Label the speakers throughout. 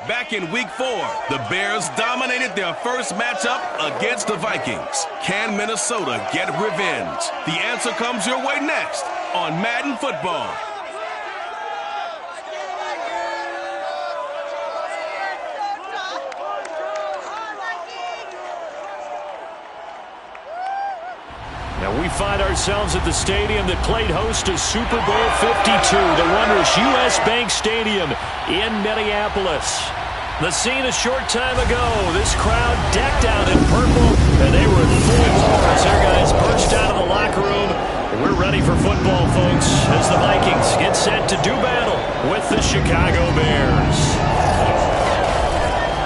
Speaker 1: Back in Week 4, the Bears dominated their first matchup against the Vikings. Can Minnesota get revenge? The answer comes your way next on Madden Football.
Speaker 2: Now we find ourselves at the stadium that played host to Super Bowl 52, the wondrous U.S. Bank Stadium in Minneapolis. The scene a short time ago, this crowd decked out in purple, and they were in full ball as their guys burst out of the locker room. We're ready for football, folks, as the Vikings get set to do battle with the Chicago Bears.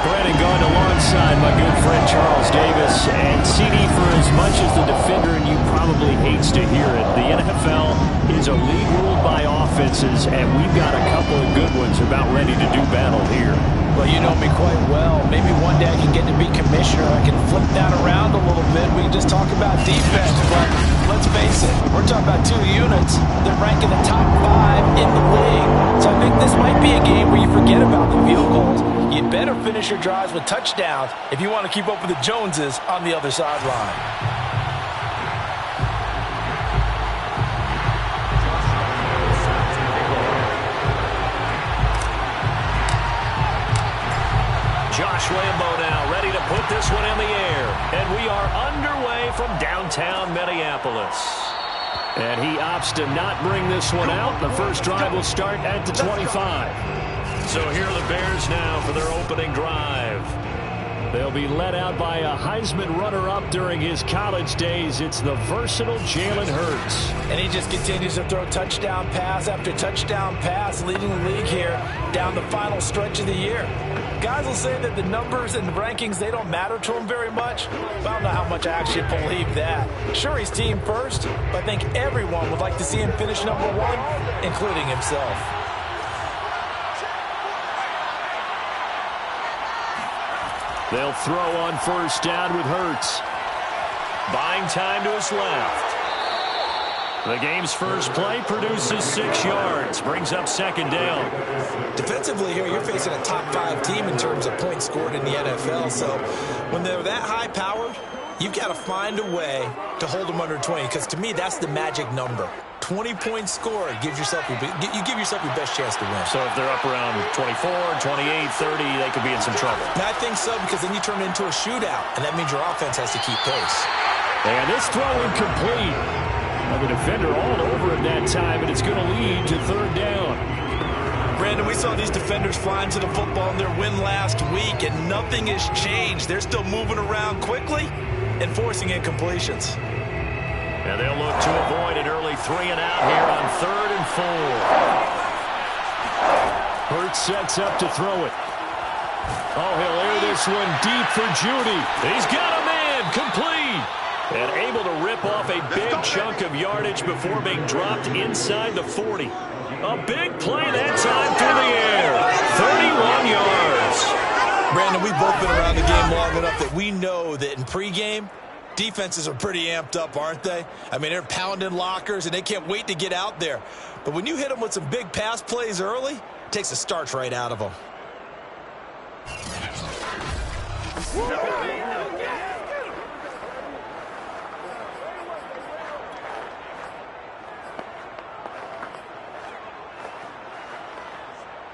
Speaker 2: Brandon going alongside my good friend Charles Davis. And CD, for as much as the defender in you probably hates to hear it, the NFL is a league ruled by offenses, and we've got a couple of good ones about ready to do battle here.
Speaker 3: Well, you know me quite well. Maybe one day I can get to be commissioner. I can flip that around a little bit. We can just talk about defense, but let's face it, we're talking about two units. They're ranking the top 5 in the league. So I think this might be a game where you forget about the field goals. You'd better finish your drives with touchdowns if you want to keep up with the Joneses on the other sideline.
Speaker 2: Josh Lambo now ready to put this one in the air. And we are underway from downtown Minneapolis. And he opts to not bring this one out. The first drive will start at the 25. So here are the Bears now for their opening drive. They'll be led out by a Heisman runner-up during his college days. It's the versatile Jalen Hurts.
Speaker 3: And he just continues to throw touchdown pass after touchdown pass, leading the league here down the final stretch of the year. Guys will say that the numbers and the rankings, they don't matter to him very much. But I don't know how much I actually believe that. Sure, he's team first, but I think everyone would like to see him finish number 1, including himself.
Speaker 2: They'll throw on first down with Hurts. Buying time to his left. The game's first play produces 6 yards. Brings up second down.
Speaker 3: Defensively here, you're facing a top 5 team in terms of points scored in the NFL. So when they're that high-powered, you've got to find a way to hold them under 20. Because to me, that's the magic number. 20 points scored, you give yourself your best chance to win.
Speaker 2: So if they're up around 24, 28, 30, they could be in some trouble.
Speaker 3: And I think so, because then you turn it into a shootout, and that means your offense has to keep pace.
Speaker 2: And this throw incomplete. And the defender all over him that time, and it's going to lead to third down.
Speaker 3: Brandon, we saw these defenders flying to the football in their win last week, and nothing has changed. They're still moving around quickly and forcing incompletions.
Speaker 2: And they'll look to avoid an early 3 and out here on 3rd and 4. Hurts sets up to throw it. Oh, he'll air this one deep for Judy. He's got a man, complete. And able to rip off a big chunk of yardage before being dropped inside the 40. A big play that time through the air. 31 yards.
Speaker 3: Brandon, we've both been around the game long enough that we know that in pregame, defenses are pretty amped up, aren't they? I mean, they're pounding lockers, and they can't wait to get out there. But when you hit them with some big pass plays early, it takes the starch right out of them.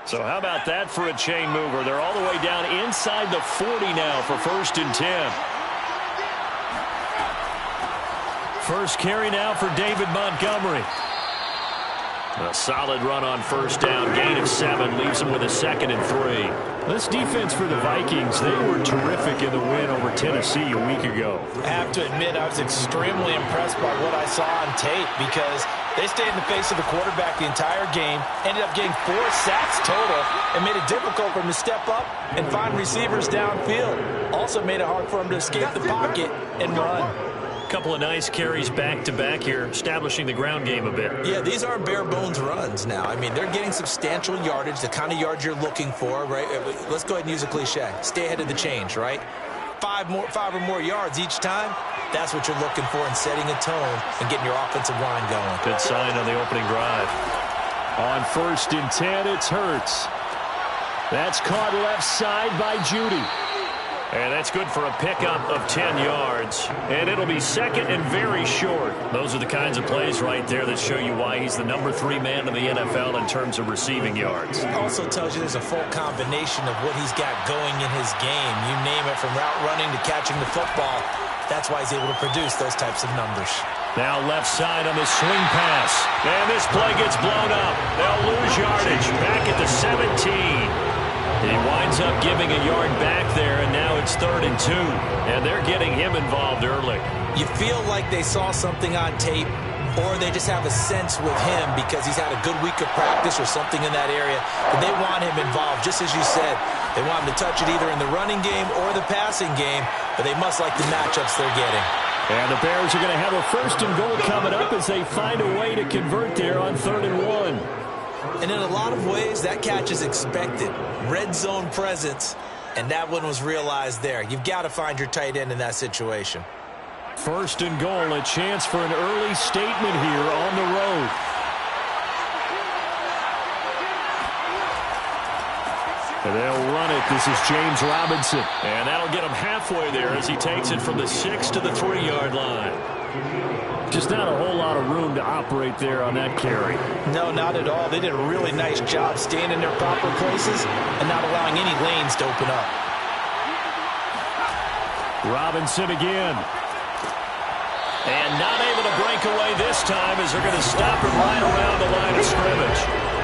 Speaker 2: So how about that for a chain mover? They're all the way down inside the 40 now for 1st and 10. First carry now for David Montgomery. A solid run on first down. Gain of 7 leaves him with a 2nd and 3. This defense for the Vikings, they were terrific in the win over Tennessee a week ago.
Speaker 3: I have to admit, I was extremely impressed by what I saw on tape because they stayed in the face of the quarterback the entire game, ended up getting 4 sacks total, and made it difficult for him to step up and find receivers downfield. Also made it hard for him to escape the pocket and run.
Speaker 2: Couple of nice carries back-to-back here, establishing the ground game a bit.
Speaker 3: Yeah, these aren't bare-bones runs now. I mean, they're getting substantial yardage, the kind of yards you're looking for, right? Let's go ahead and use a cliche. Stay ahead of the change, right? 5 or more yards each time, that's what you're looking for in setting a tone and getting your offensive line going.
Speaker 2: Good sign on the opening drive. On 1st and 10, it's Hurts. That's caught left side by Judy. And that's good for a pickup of 10 yards. And it'll be second and very short. Those are the kinds of plays right there that show you why he's the number 3 man in the NFL in terms of receiving yards.
Speaker 3: It also tells you there's a full combination of what he's got going in his game. You name it, from route running to catching the football. That's why he's able to produce those types of numbers.
Speaker 2: Now left side on the swing pass. And this play gets blown up. They'll lose yardage. Back at the 17. He winds up giving a yard back there, and now it's 3rd and 2. And they're getting him involved early.
Speaker 3: You feel like they saw something on tape, or they just have a sense with him because he's had a good week of practice or something in that area, and they want him involved, just as you said. They want him to touch it either in the running game or the passing game, but they must like the matchups they're getting.
Speaker 2: And the Bears are going to have a 1st and goal coming up as they find a way to convert there on 3rd and 1.
Speaker 3: And in a lot of ways, that catch is expected. Red zone presence, and that one was realized there. You've got to find your tight end in that situation.
Speaker 2: 1st and goal, a chance for an early statement here on the road. And they'll run it. This is James Robinson. And that'll get him halfway there as he takes it from the 6 to the 3-yard line. Just not a whole lot of room to operate there on that carry.
Speaker 3: No, not at all. They did a really nice job staying in their proper places and not allowing any lanes to open up.
Speaker 2: Robinson again. And not able to break away this time as they're going to stop him right around the line of scrimmage.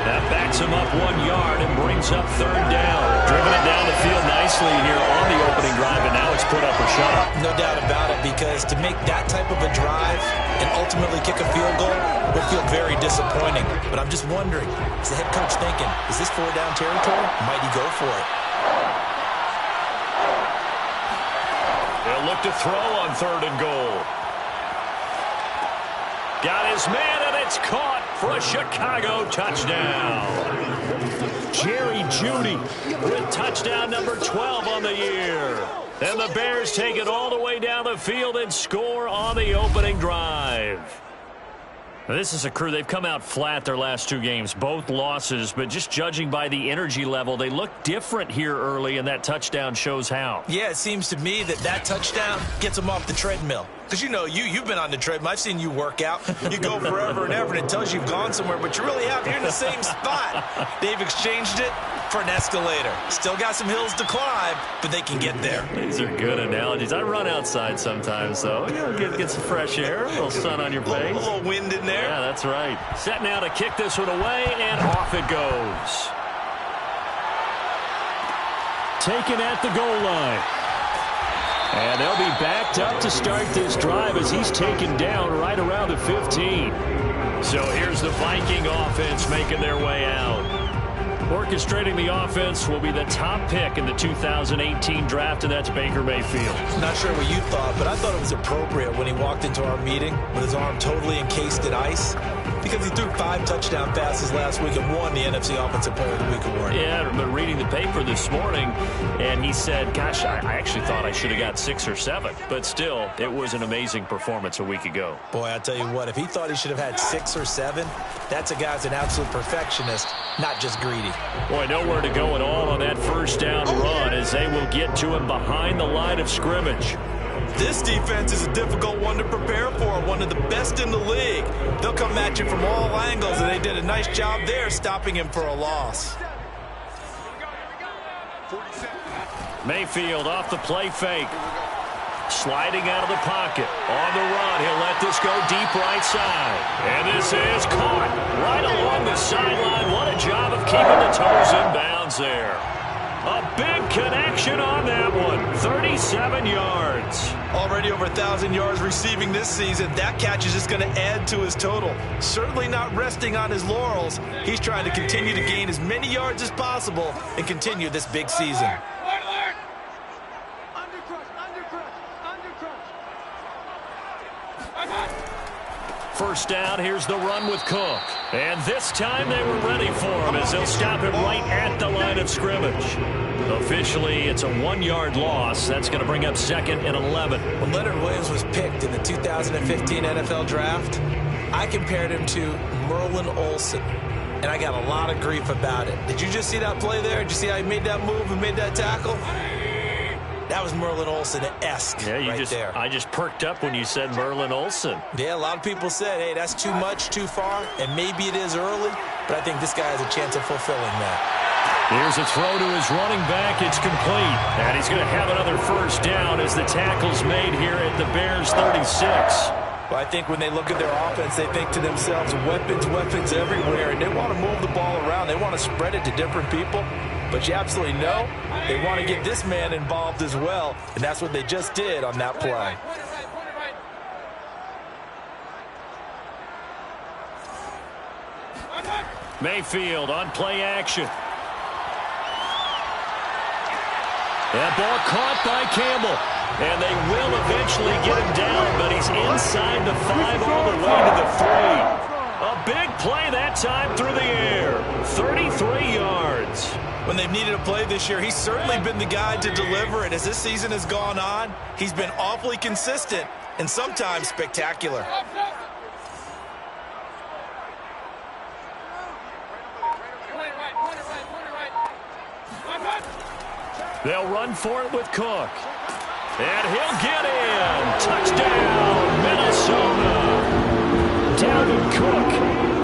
Speaker 2: That backs him up 1 yard and brings up 3rd down. Driven it down the field nicely here on the opening drive, and now it's put up or shut up.
Speaker 3: No doubt about it, because to make that type of a drive and ultimately kick a field goal will feel very disappointing. But I'm just wondering, is the head coach thinking, is this 4-down territory? Might he go for it?
Speaker 2: They'll look to throw on 3rd and goal. Got his man, and it's caught for a Chicago touchdown. Jerry Jeudy with touchdown number 12 on the year. And the Bears take it all the way down the field and score on the opening drive. Now, this is a crew, they've come out flat their last 2 games, both losses, but just judging by the energy level, they look different here early, and that touchdown shows how.
Speaker 3: Yeah, it seems to me that touchdown gets them off the treadmill. Because, you know, you've been on the treadmill. I've seen you work out. You go forever and ever, and it tells you you've gone somewhere, but you really have. You're in the same spot. They've exchanged it for an escalator. Still got some hills to climb, but they can get there.
Speaker 2: These are good analogies. I run outside sometimes, though. You know, get some fresh air, a little sun on your face.
Speaker 3: A little wind in there.
Speaker 2: Yeah, that's right. Set now to kick this one away, and off it goes. Taken at the goal line. And they'll be backed up to start this drive as he's taken down right around the 15. So here's the Viking offense making their way out. Orchestrating the offense will be the top pick in the 2018 draft, and that's Baker Mayfield.
Speaker 3: Not sure what you thought, but I thought it was appropriate when he walked into our meeting with his arm totally encased in ice, because he threw 5 touchdown passes last week and won the NFC Offensive Player of the Week award.
Speaker 2: Yeah, I've been reading the paper this morning, and he said, gosh, I actually thought I should have got 6 or 7. But still, it was an amazing performance a week ago.
Speaker 3: Boy, I tell you what, if he thought he should have had 6 or 7, that's a guy's an absolute perfectionist, not just greedy.
Speaker 2: Boy, nowhere to go at all on that 1st down run as they will get to him behind the line of scrimmage.
Speaker 3: This defense is a difficult one to prepare for, one of the best in the league. They'll come at you from all angles, and they did a nice job there stopping him for a loss.
Speaker 2: Mayfield off the play fake. Sliding out of the pocket. On the run, he'll let this go deep right side. And this is caught right along the sideline. What a job of keeping the toes in bounds there. A big connection on that one. 37 yards.
Speaker 3: Already over 1,000 yards receiving this season. That catch is just going to add to his total. Certainly not resting on his laurels. He's trying to continue to gain as many yards as possible and continue this big season.
Speaker 2: First down, here's the run with Cook. And this time they were ready for him as they'll stop him right at the line of scrimmage. Officially, it's a 1-yard loss. That's going to bring up 2nd and 11.
Speaker 3: When Leonard Williams was picked in the 2015 NFL Draft, I compared him to Merlin Olsen. and I got a lot of grief about it. Did you just see that play there? Did you see how he made that move and made that tackle? That was Merlin Olsen-esque there.
Speaker 2: I just perked up when you said Merlin Olsen.
Speaker 3: Yeah, a lot of people said, hey, that's too much, too far, and maybe it is early, but I think this guy has a chance of fulfilling that.
Speaker 2: Here's a throw to his running back. It's complete. And he's going to have another first down as the tackle's made here at the Bears 36.
Speaker 3: Well, I think when they look at their offense, they think to themselves, weapons, weapons everywhere, and they want to move the ball around. They want to spread it to different people. But you absolutely know they want to get this man involved as well, and that's what they just did on that play.
Speaker 2: Mayfield on play action. That ball caught by Campbell. And they will eventually get him down, but he's inside the 5 all the way to the 3. A big play that time through the air. 33 yards.
Speaker 3: When they've needed a play this year, he's certainly been the guy to deliver it. As this season has gone on, he's been awfully consistent and sometimes spectacular.
Speaker 2: They'll run for it with Cook. And he'll get in. Touchdown, Minnesota. Dalvin Cook,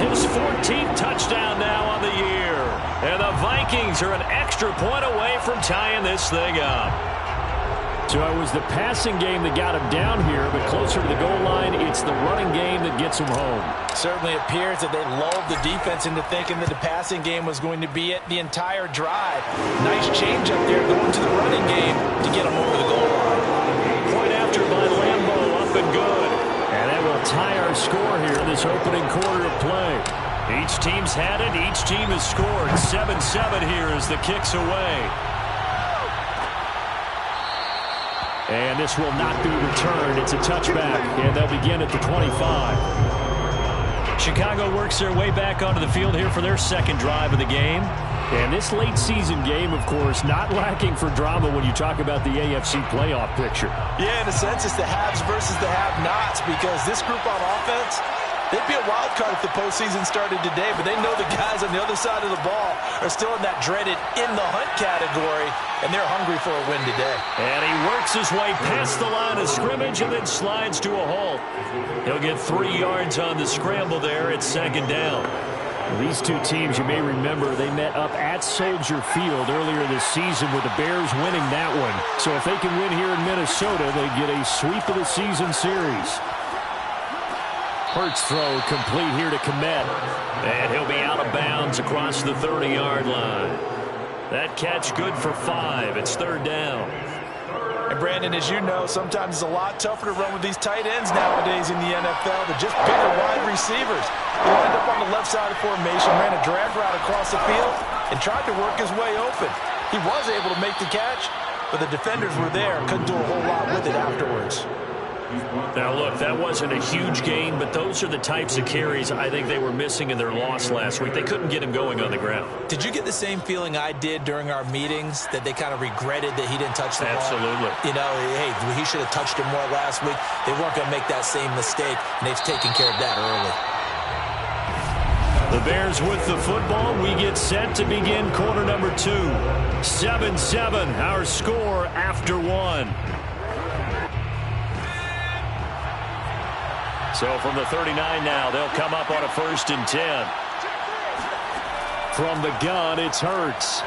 Speaker 2: his 14th touchdown now on the year. And the Vikings are an extra point away from tying this thing up. So it was the passing game that got him down here, but closer to the goal line, it's the running game that gets him home.
Speaker 3: Certainly appears that they lulled the defense into thinking that the passing game was going to be it the entire drive. Nice change up there going to the running game to get him over the goal line.
Speaker 2: Point after by Lambeau, up and good. And that will tie our score here in this opening quarter of play. Each team's had it. Each team has scored. 7-7 here as the kick's away. And this will not be returned. It's a touchback, and they'll begin at the 25. Chicago works their way back onto the field here for their second drive of the game. And this late season game, of course, not lacking for drama when you talk about the AFC playoff picture.
Speaker 3: Yeah, in a sense, it's the haves versus the have-nots, because this group on offense, they'd be a wild card if the postseason started today, but they know the guys on the other side of the ball are still in that dreaded in-the-hunt category, and they're hungry for a win today.
Speaker 2: And he works his way past the line of scrimmage and then slides to a halt. He'll get 3 yards on the scramble there. It's second down.
Speaker 3: These two teams, you may remember, they met up at Soldier Field earlier this season with the Bears winning that one. So if they can win here in Minnesota, they get a sweep of the season series. Hurts throw complete here to Komet.
Speaker 2: And he'll be out of bounds across the 30-yard line. That catch good for 5. It's third down.
Speaker 3: And Brandon, as you know, sometimes it's a lot tougher to run with these tight ends nowadays in the NFL. They're just bigger wide receivers. He lined up on the left side of formation, ran a drag route across the field, and tried to work his way open. He was able to make the catch, but the defenders were there. Couldn't do a whole lot with it afterwards.
Speaker 2: Now, look, that wasn't a huge gain, but those are the types of carries I think they were missing in their loss last week. They couldn't get him going on the ground.
Speaker 3: Did you get the same feeling I did during our meetings, that they kind of regretted that he didn't touch the ball?
Speaker 2: Absolutely.
Speaker 3: You know, hey, he should have touched it more last week. They weren't going to make that same mistake, and they've taken care of that early.
Speaker 2: The Bears with the football. We get set to begin quarter number 2. 7-7, our score after 1. So from the 39 now, they'll come up on a 1st and 10. From the gun, it's Hurts.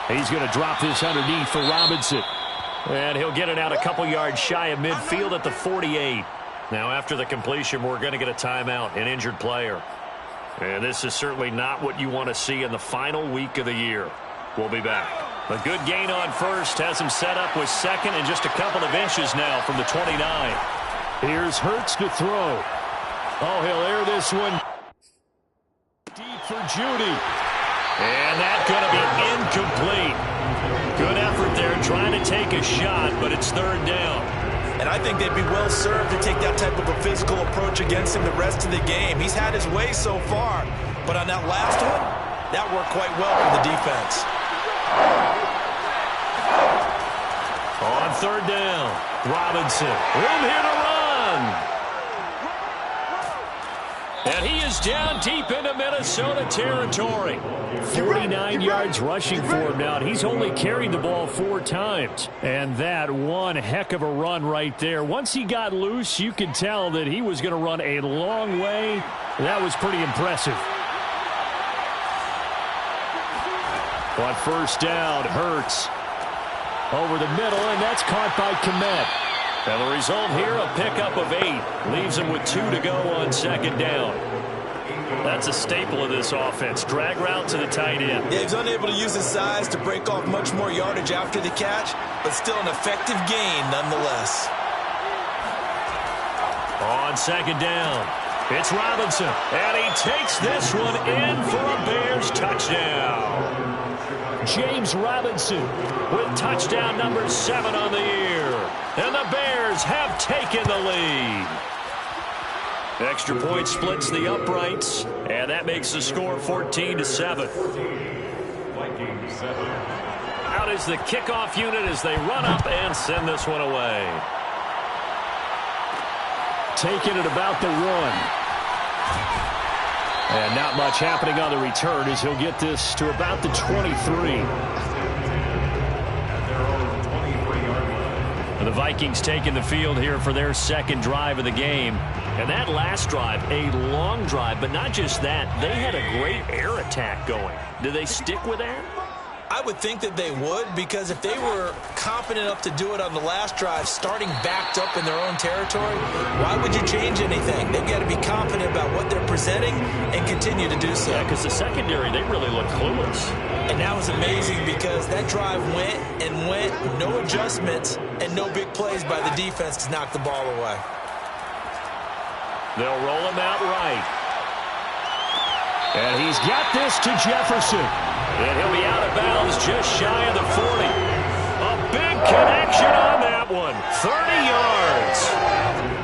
Speaker 2: He's going to drop this underneath for Robinson. And he'll get it out a couple yards shy of midfield at the 48. Now after the completion, we're going to get a timeout, an injured player. And this is certainly not what you want to see in the final week of the year. We'll be back. A good gain on first, has him set up with second and just a couple of inches now from the 29. Here's Hurts to throw. Oh, he'll air this one. Deep for Judy. And that's going to be incomplete. Good effort there trying to take a shot, but it's third down.
Speaker 3: And I think they'd be well served to take that type of a physical approach against him the rest of the game. He's had his way so far, but on that last one, that worked quite well for the defense.
Speaker 2: On third down, Robinson. Room here to run. And he is down deep into Minnesota territory. 49 yards rushing for him now, and he's only carried the ball 4 times. And that one heck of a run right there. Once he got loose, you could tell that he was going to run a long way. That was pretty impressive. On first down, Hurts over the middle, and that's caught by Kmet. And the result here, a pickup of 8. Leaves him with 2 to go on second down. That's a staple of this offense. Drag route to the tight end.
Speaker 3: Yeah, he's unable to use his size to break off much more yardage after the catch, but still an effective gain nonetheless.
Speaker 2: On second down, it's Robinson. And he takes this one in for a Bears touchdown. James Robinson with touchdown number 7 on the year. And the Bears have taken the lead. Extra point splits the uprights, and that makes the score 14-7. Out is the kickoff unit as they run up and send this one away. Taking it about the 1. And not much happening on the return as he'll get this to about the 23. The Vikings taking the field here for their second drive of the game. And that last drive, a long drive, but not just that. They had a great air attack going. Do they stick with that?
Speaker 3: I would think that they would, because if they were confident enough to do it on the last drive, starting backed up in their own territory, why would you change anything? They've got to be confident about what they're presenting and continue to do so.
Speaker 2: Yeah, because the secondary, they really look clueless.
Speaker 3: And that was amazing because that drive went and went, no adjustments, and no big plays by the defense to knock the ball away.
Speaker 2: They'll roll him out right. And he's got this to Jefferson. And he'll be out of bounds just shy of the 40. A big connection on that one. 30 yards.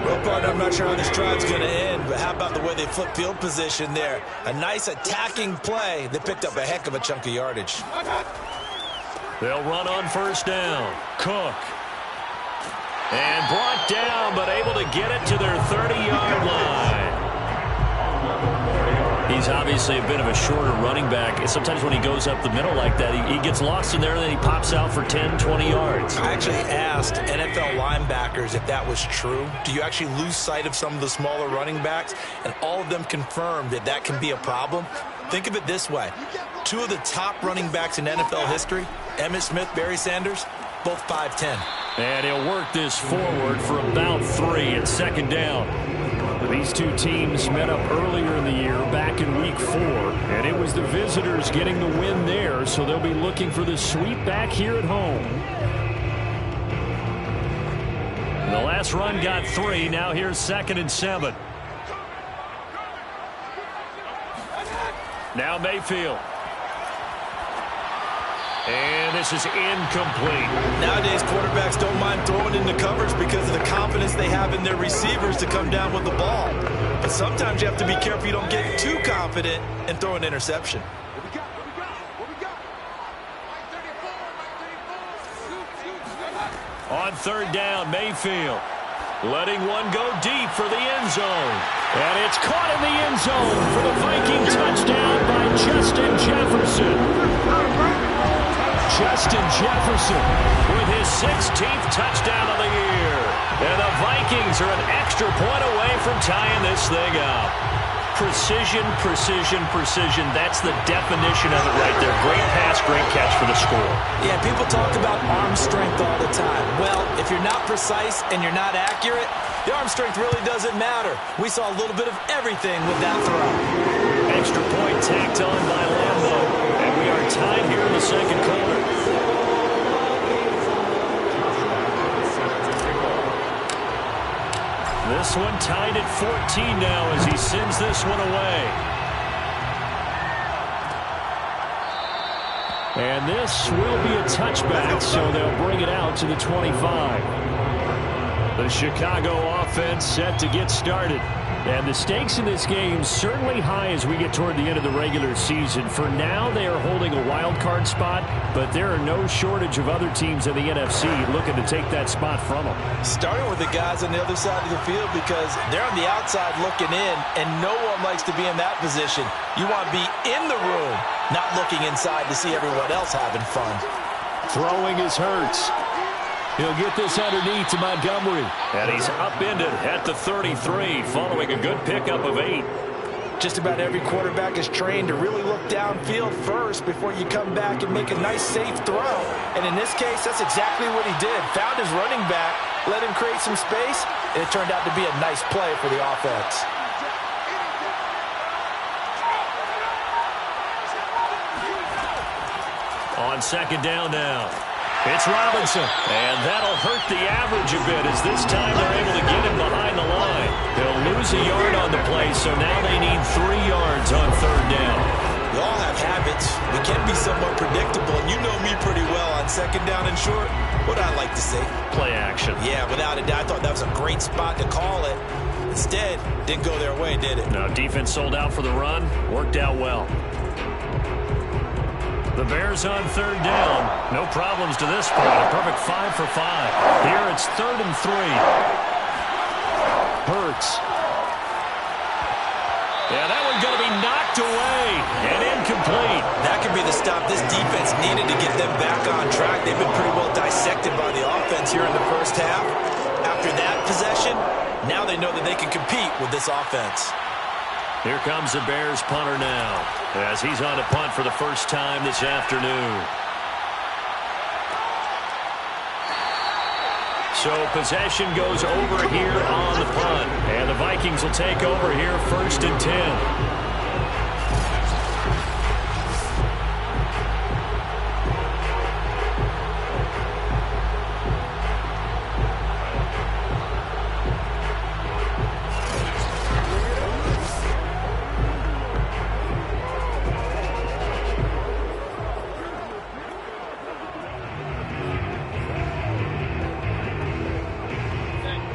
Speaker 3: Well, partner, I'm not sure how this drive's going to end, but how about the way they flip field position there? A nice attacking play. They picked up a heck of a chunk of yardage.
Speaker 2: They'll run on first down. Cook. And brought down, but able to get it to their 30-yard line. He's obviously a bit of a shorter running back. Sometimes when he goes up the middle like that, he gets lost in there, and then he pops out for 10, 20 yards.
Speaker 3: I actually asked NFL linebackers if that was true. Do you actually lose sight of some of the smaller running backs? And all of them confirmed that that can be a problem. Think of it this way. 2 of the top running backs in NFL history, Emmitt Smith, Barry Sanders, both 5'10".
Speaker 2: And he'll work this forward for about 3 at second down. These two teams met up earlier in the year, back in week 4, and it was the visitors getting the win there, so they'll be looking for the sweep back here at home. The last run got 3. Now here's 2nd and 7. Now Mayfield. And this is incomplete.
Speaker 3: Nowadays, quarterbacks don't mind throwing into covers because of the confidence they have in their receivers to come down with the ball. But sometimes you have to be careful you don't get too confident and throw an interception.
Speaker 2: On third down, Mayfield letting one go deep for the end zone. And it's caught in the end zone for the Viking touchdown by Justin Jefferson. Justin Jefferson with his 16th touchdown of the year. And the Vikings are an extra point away from tying this thing up. Precision, precision, precision. That's the definition of it right there. Great pass, great catch for the score.
Speaker 3: Yeah, people talk about arm strength all the time. Well, if you're not precise and you're not accurate, the arm strength really doesn't matter. We saw a little bit of everything with that throw.
Speaker 2: Extra point tacked on by Lambo. And we are tied here in the second quarter. This one tied at 14 now as he sends this one away. And this will be a touchback, so they'll bring it out to the 25. The Chicago offense set to get started. And the stakes in this game certainly high as we get toward the end of the regular season. For now, they are holding a wild card spot, but there are no shortage of other teams in the NFC looking to take that spot from them.
Speaker 3: Starting with the guys on the other side of the field because they're on the outside looking in, and no one likes to be in that position. You want to be in the room, not looking inside to see everyone else having fun.
Speaker 2: Throwing is Hurts. He'll get this underneath to Montgomery. And he's upended at the 33 following a good pickup of 8.
Speaker 3: Just about every quarterback is trained to really look downfield first before you come back and make a nice, safe throw. And in this case, that's exactly what he did. Found his running back, let him create some space, and it turned out to be a nice play for the offense.
Speaker 2: On second down now. It's Robinson, and that'll hurt the average a bit as this time they're able to get him behind the line. He'll lose a yard on the play, so now they need 3 yards on third down.
Speaker 3: We all have habits. We can be somewhat predictable, and you know me pretty well on second down and short. What I like to say?
Speaker 2: Play action.
Speaker 3: Yeah, without a doubt. I thought that was a great spot to call it. Instead, didn't go their way, did it?
Speaker 2: Now, defense sold out for the run. Worked out well. The Bears on third down. No problems to this point. A perfect 5 for 5. Here it's 3rd and 3. Hurts. Yeah, that one's going to be knocked away and incomplete.
Speaker 3: That could be the stop this defense needed to get them back on track. They've been pretty well dissected by the offense here in the first half. After that possession, now they know that they can compete with this offense.
Speaker 2: Here comes the Bears punter now as he's on a punt for the first time this afternoon. So possession goes over here on the punt. And the Vikings will take over here 1st and 10.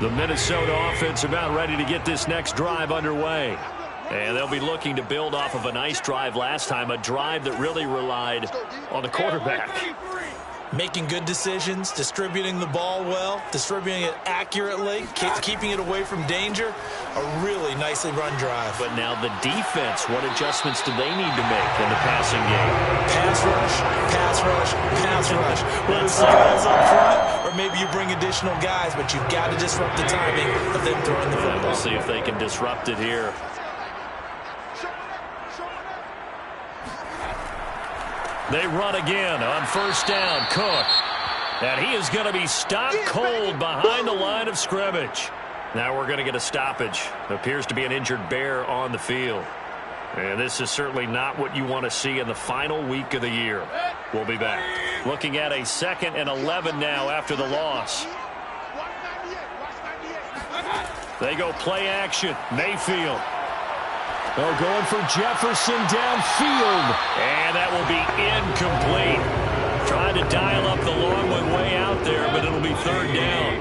Speaker 2: The Minnesota offense about ready to get this next drive underway. And they'll be looking to build off of a nice drive last time, a drive that really relied on the quarterback.
Speaker 3: Making good decisions, distributing the ball well, distributing it accurately, keeping it away from danger. A really nicely run drive.
Speaker 2: But now the defense, what adjustments do they need to make in the passing game?
Speaker 3: Pass rush, pass rush, pass rush. Whether it's guys up front or maybe you bring additional guys, but you've got to disrupt the timing of them throwing the football.
Speaker 2: We'll see if they can disrupt it here. They run again on first down. Cook. And he is going to be stopped cold behind the line of scrimmage. Now we're going to get a stoppage. Appears to be an injured Bear on the field. And this is certainly not what you want to see in the final week of the year. We'll be back. Looking at a 2nd and 11 now after the loss. They go play action. Mayfield. Oh, going for Jefferson downfield. And that will be incomplete. Trying to dial up the long one way out there, but it'll be 3rd down.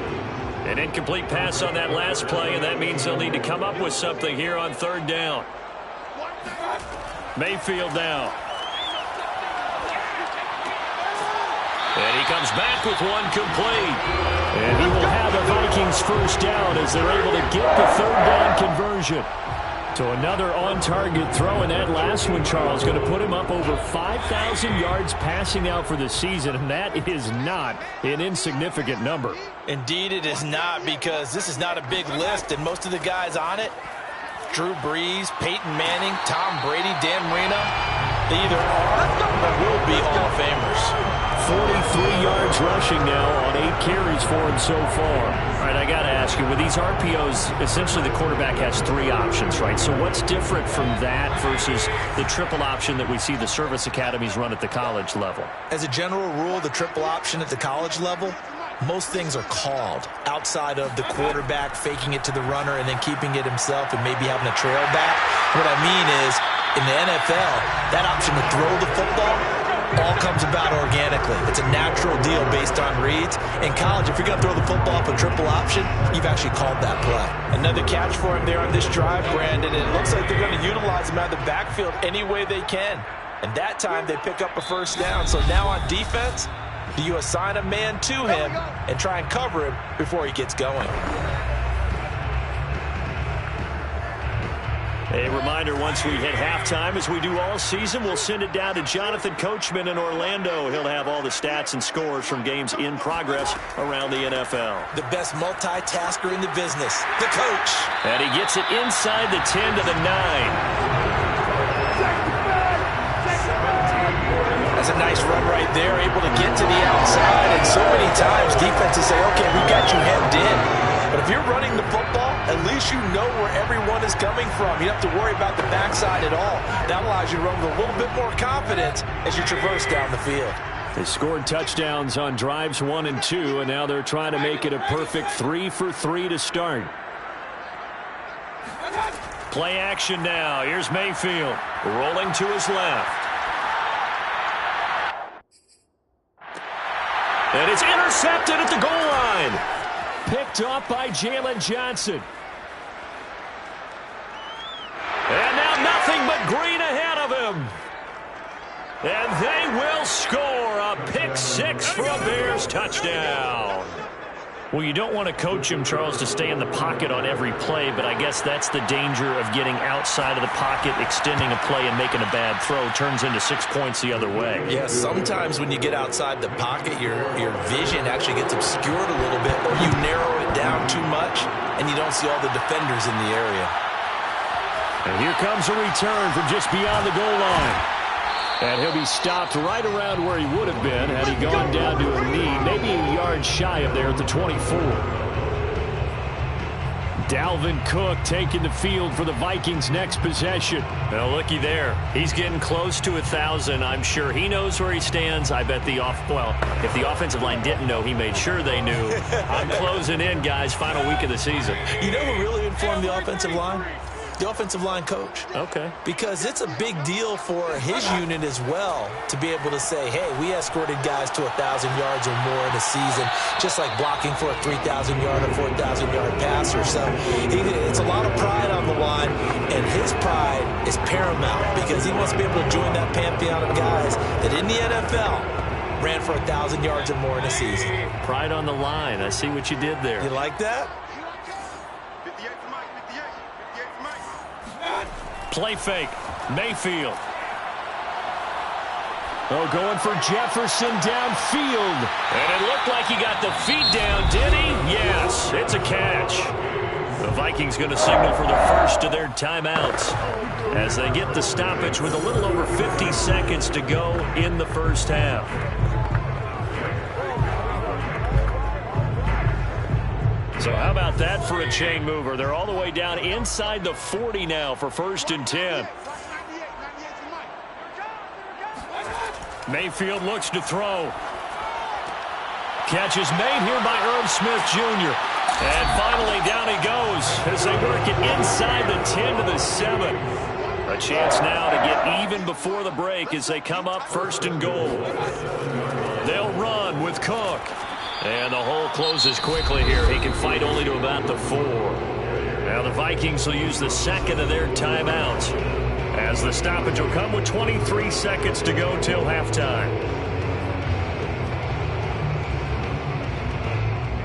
Speaker 2: An incomplete pass on that last play, and that means they'll need to come up with something here on 3rd down. Mayfield now. And he comes back with one complete. And he will have a Vikings first down as they're able to get the 3rd down conversion. So another on-target throw, and that last one, Charles, going to put him up over 5,000 yards passing out for the season, and that is not an insignificant number.
Speaker 3: Indeed it is not, because this is not a big list, and most of the guys on it, Drew Brees, Peyton Manning, Tom Brady, Dan Marino, they either are or will be Hall of Famers.
Speaker 2: 43 yards rushing now on 8 carries for him so far. All right, I got to ask you, with these RPOs, essentially the quarterback has 3 options, right? So what's different from that versus the triple option that we see the service academies run at the college level?
Speaker 3: As a general rule, the triple option at the college level, most things are called outside of the quarterback faking it to the runner and then keeping it himself and maybe having a trail back. What I mean is, in the NFL, that option to throw the football, all comes about organically. It's a natural deal based on reads. In college, if you're going to throw the football up a triple option, you've actually called that play. Another catch for him there on this drive, Brandon. And it looks like they're going to utilize him out of the backfield any way they can. And that time, they pick up a first down. So now on defense, do you assign a man to him and try and cover him before he gets going?
Speaker 2: A reminder, once we hit halftime, as we do all season, we'll send it down to Jonathan Coachman in Orlando. He'll have all the stats and scores from games in progress around the NFL.
Speaker 3: The best multitasker in the business, the coach.
Speaker 2: And he gets it inside the 10 to the 9.
Speaker 3: That's a nice run right there, able to get to the outside. And so many times, defenses say, okay, we got you hemmed in. But if you're running the football, at least you know where everyone is coming from. You don't have to worry about the backside at all. That allows you to run with a little bit more confidence as you traverse down the field.
Speaker 2: They scored touchdowns on drives 1 and 2, and now they're trying to make it a perfect 3 for 3 to start. Play action now. Here's Mayfield rolling to his left. And it's intercepted at the goal line. Picked up by Jalen Johnson. And now nothing but green ahead of him. And they will score a pick 6 for a Bears touchdown. Well, you don't want to coach him, Charles, to stay in the pocket on every play, but I guess that's the danger of getting outside of the pocket, extending a play and making a bad throw. Turns into 6 points the other way.
Speaker 3: Yeah, sometimes when you get outside the pocket, your vision actually gets obscured a little bit, or you narrow it down too much, and you don't see all the defenders in the area.
Speaker 2: And here comes a return from just beyond the goal line. And he'll be stopped right around where he would have been had he gone down to a knee, maybe a yard shy of there at the 24. Dalvin Cook taking the field for the Vikings' next possession. Well, looky there. He's getting close to 1,000. I'm sure he knows where he stands. I bet if the offensive line didn't know, he made sure they knew. I'm closing in, guys. Final week of the season.
Speaker 3: You know who really informed the offensive line? The offensive line coach.
Speaker 2: Okay.
Speaker 3: Because it's a big deal for his unit as well to be able to say, hey, we escorted guys to 1,000 yards or more in a season, just like blocking for a 3,000-yard or 4,000-yard passer. So it's a lot of pride on the line, and his pride is paramount because he wants to be able to join that pantheon of guys that in the NFL ran for 1,000 yards or more in a season.
Speaker 2: Pride on the line. I see what you did there.
Speaker 3: You like that?
Speaker 2: Play fake. Mayfield. Oh, going for Jefferson downfield. And it looked like he got the feet down, did he? Yes, it's a catch. The Vikings going to signal for the first of their timeouts as they get the stoppage with a little over 50 seconds to go in the first half. So how about that for a chain mover? They're all the way down inside the 40 now for 1st and 10. Mayfield looks to throw. Catch is made here by Irv Smith Jr. And finally down he goes as they work it inside the 10 to the 7. A chance now to get even before the break as they come up 1st and goal. They'll run with Cook. And the hole closes quickly here. He can fight only to about the 4. Now the Vikings will use the second of their timeouts as the stoppage will come with 23 seconds to go till halftime.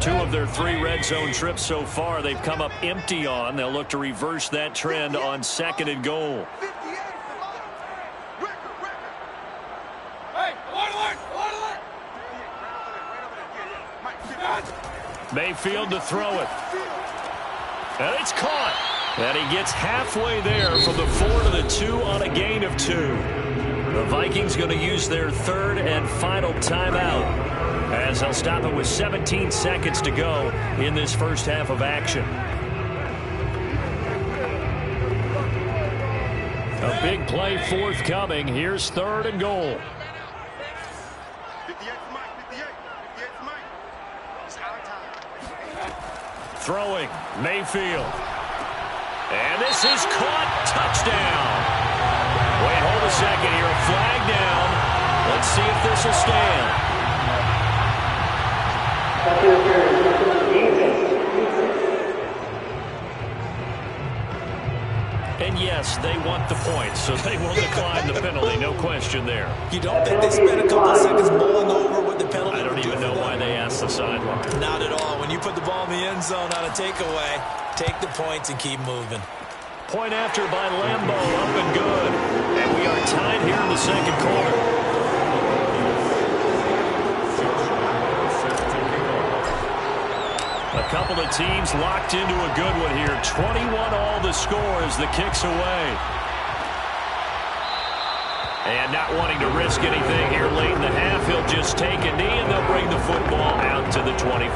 Speaker 2: 2 of their 3 red zone trips so far they've come up empty on. They'll look to reverse that trend on 2nd and goal. Mayfield to throw it. And it's caught. And he gets halfway there from the 4 to the 2 on a gain of 2. The Vikings going to use their 3rd and final timeout as they'll stop it with 17 seconds to go in this first half of action. A big play forthcoming. Here's 3rd and goal. Throwing, Mayfield. And this is caught. Touchdown. Wait, hold a second here. A flag down. Let's see will stand. And yes, they want the points, so they will decline the penalty, no question there.
Speaker 3: You don't think they spent a couple of seconds mulling over what the penalty
Speaker 2: I don't even know why they asked the sideline.
Speaker 3: Not at all. When you put the ball in the end zone on a takeaway, take the points and keep moving.
Speaker 2: Point after by Lambo, up and good. And we are tied here in the second quarter. A couple of teams locked into a good one here. 21 all the score as the kick's away. And not wanting to risk anything here late in the half, he'll just take a knee and they'll bring the football out to the 25.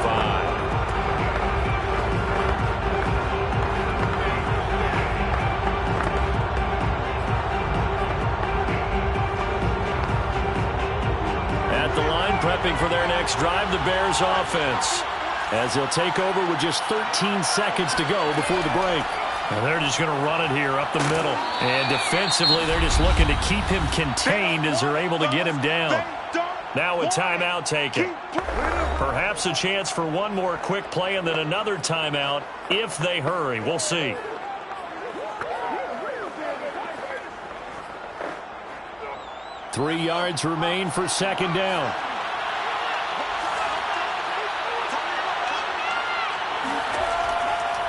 Speaker 2: At the line, prepping for their next drive, the Bears offense, as they'll take over with just 13 seconds to go before the break. And they're just going to run it here up the middle. And defensively, they're just looking to keep him contained as they're able to get him down. Now a timeout taken. Perhaps a chance for one more quick play and then another timeout if they hurry. We'll see. Three yards remain for second down.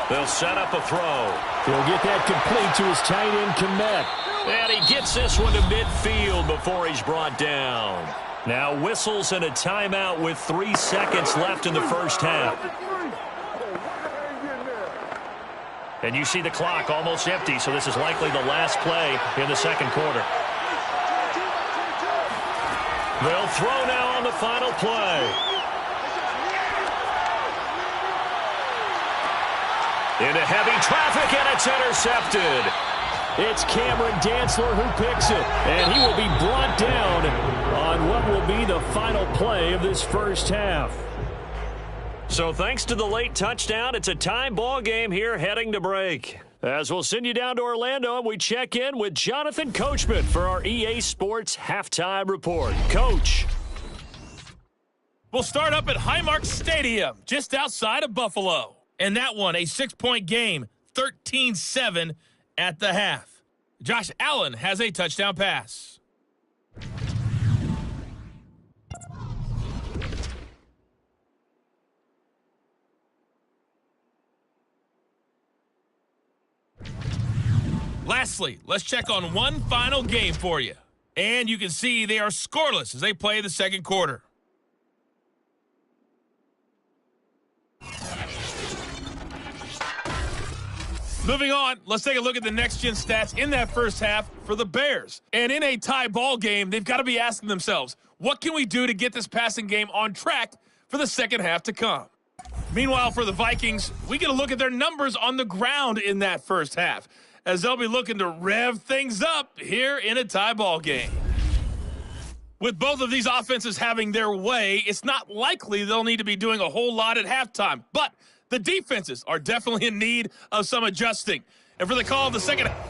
Speaker 2: They'll set up a throw. He'll get that complete to his tight end, Komet. And he gets this one to midfield before he's brought down. Now whistles and a timeout with 3 seconds left in the first half. And you see the clock almost empty, so this is likely the last play in the second quarter. They'll throw now on the final play. Into heavy traffic, and it's intercepted. It's Cameron Dantzler who picks it, and he will be brought down on what will be the final play of this first half. So thanks to the late touchdown, it's a tie ball game here heading to break. As we'll send you down to Orlando, and we check in with Jonathan Coachman for our EA Sports Halftime Report. Coach.
Speaker 4: We'll start up at Highmark Stadium, just outside of Buffalo. And that one, a 6-point game, 13-7 at the half. Josh Allen has a touchdown pass. Lastly, let's check on one final game for you. And you can see they are scoreless as they play the second quarter. Moving on, let's take a look at the next-gen stats in that first half for the Bears. And in a tie ball game, they've got to be asking themselves, what can we do to get this passing game on track for the second half to come? Meanwhile, for the Vikings, we get a look at their numbers on the ground in that first half, as they'll be looking to rev things up here in a tie ball game. With both of these offenses having their way, it's not likely they'll need to be doing a whole lot at halftime, but the defenses are definitely in need of some adjusting. And for the call of the second half,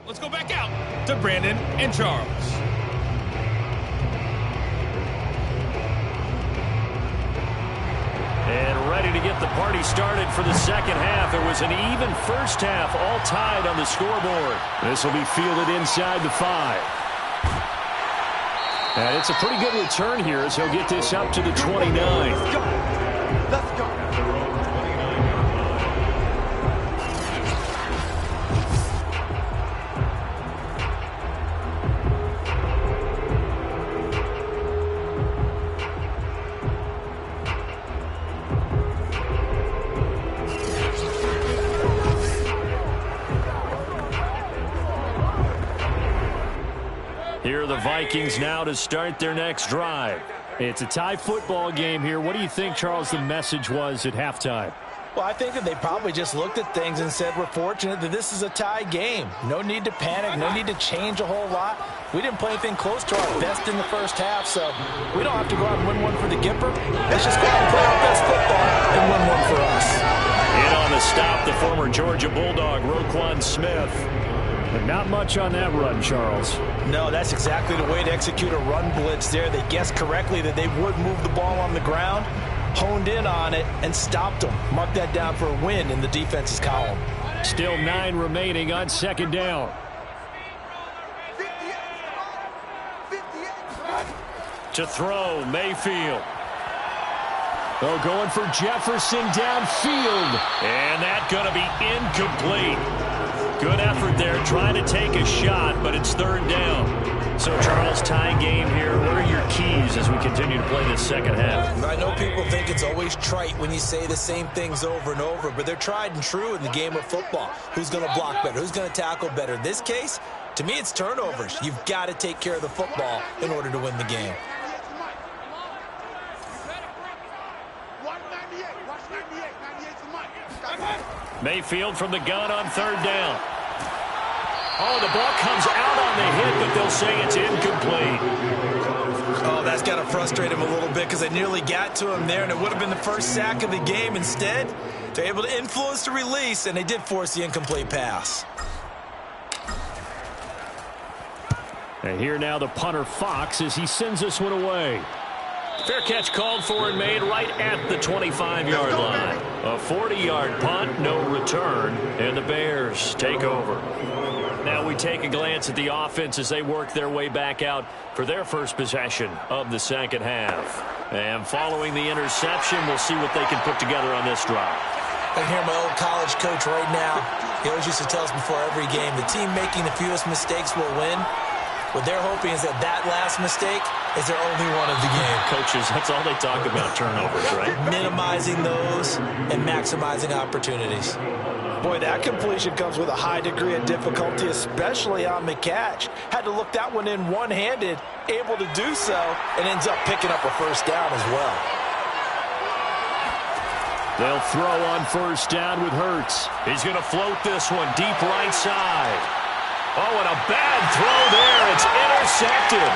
Speaker 4: Let's go back out to Brandon and Charles.
Speaker 2: And ready to get the party started for the second half. It was an even first half, all tied on the scoreboard. This will be fielded inside the 5. And it's a pretty good return here as he'll get this up to the 29.
Speaker 5: Let's go.
Speaker 2: Here are the Vikings now to start their next drive. It's a tie football game here. What do you think, Charles, the message was at halftime?
Speaker 3: Well, I think that they probably just looked at things and said, we're fortunate that this is a tie game. No need to panic. No need to change a whole lot. We didn't play anything close to our best in the first half, so we don't have to go out and win one for the Gipper. Let's just go out and play our best football and win one for us.
Speaker 2: In on the stop, the former Georgia Bulldog, Roquan Smith. But not much on that run, Charles.
Speaker 3: No, that's exactly the way to execute a run blitz there. They guessed correctly that they would move the ball on the ground, honed in on it, and stopped them. Mark that down for a win in the defense's column.
Speaker 2: Still 9 remaining on second down. To throw, Mayfield. Oh, going for Jefferson downfield. And that's going to be incomplete. Good effort there, trying to take a shot, but it's third down. So, Charles, tie game here. What are your keys as we continue to play this second half?
Speaker 3: I know people think it's always trite when you say the same things over and over, but they're tried and true in the game of football. Who's going to block better? Who's going to tackle better? In this case, to me, it's turnovers. You've got to take care of the football in order to win the game.
Speaker 2: Mayfield from the gun on third down. Oh, the ball comes out on the hit, but they'll say it's incomplete.
Speaker 3: Oh, that's got to frustrate him a little bit because they nearly got to him there, and it would have been the first sack of the game. Instead, they're able to influence the release, and they did force the incomplete pass.
Speaker 2: And here now the punter Fox as he sends this one away. Fair catch called for and made right at the 25-yard line. A 40-yard punt, no return, and the Bears take over. Now we take a glance at the offense as they work their way back out for their first possession of the second half. And following the interception, we'll see what they can put together on this drive.
Speaker 3: I can hear my old college coach right now. He always used to tell us before every game, the team making the fewest mistakes will win. What they're hoping is that that last mistake is their only one of the game.
Speaker 2: Coaches, that's all they talk about, turnovers, right?
Speaker 3: Minimizing those and maximizing opportunities. Boy, that completion comes with a high degree of difficulty, especially on the catch. Had to look that one in one-handed, able to do so, and ends up picking up a first down as well.
Speaker 2: They'll throw on first down with Hurts. He's going to float this one deep right side. Oh, and a bad throw there. It's intercepted.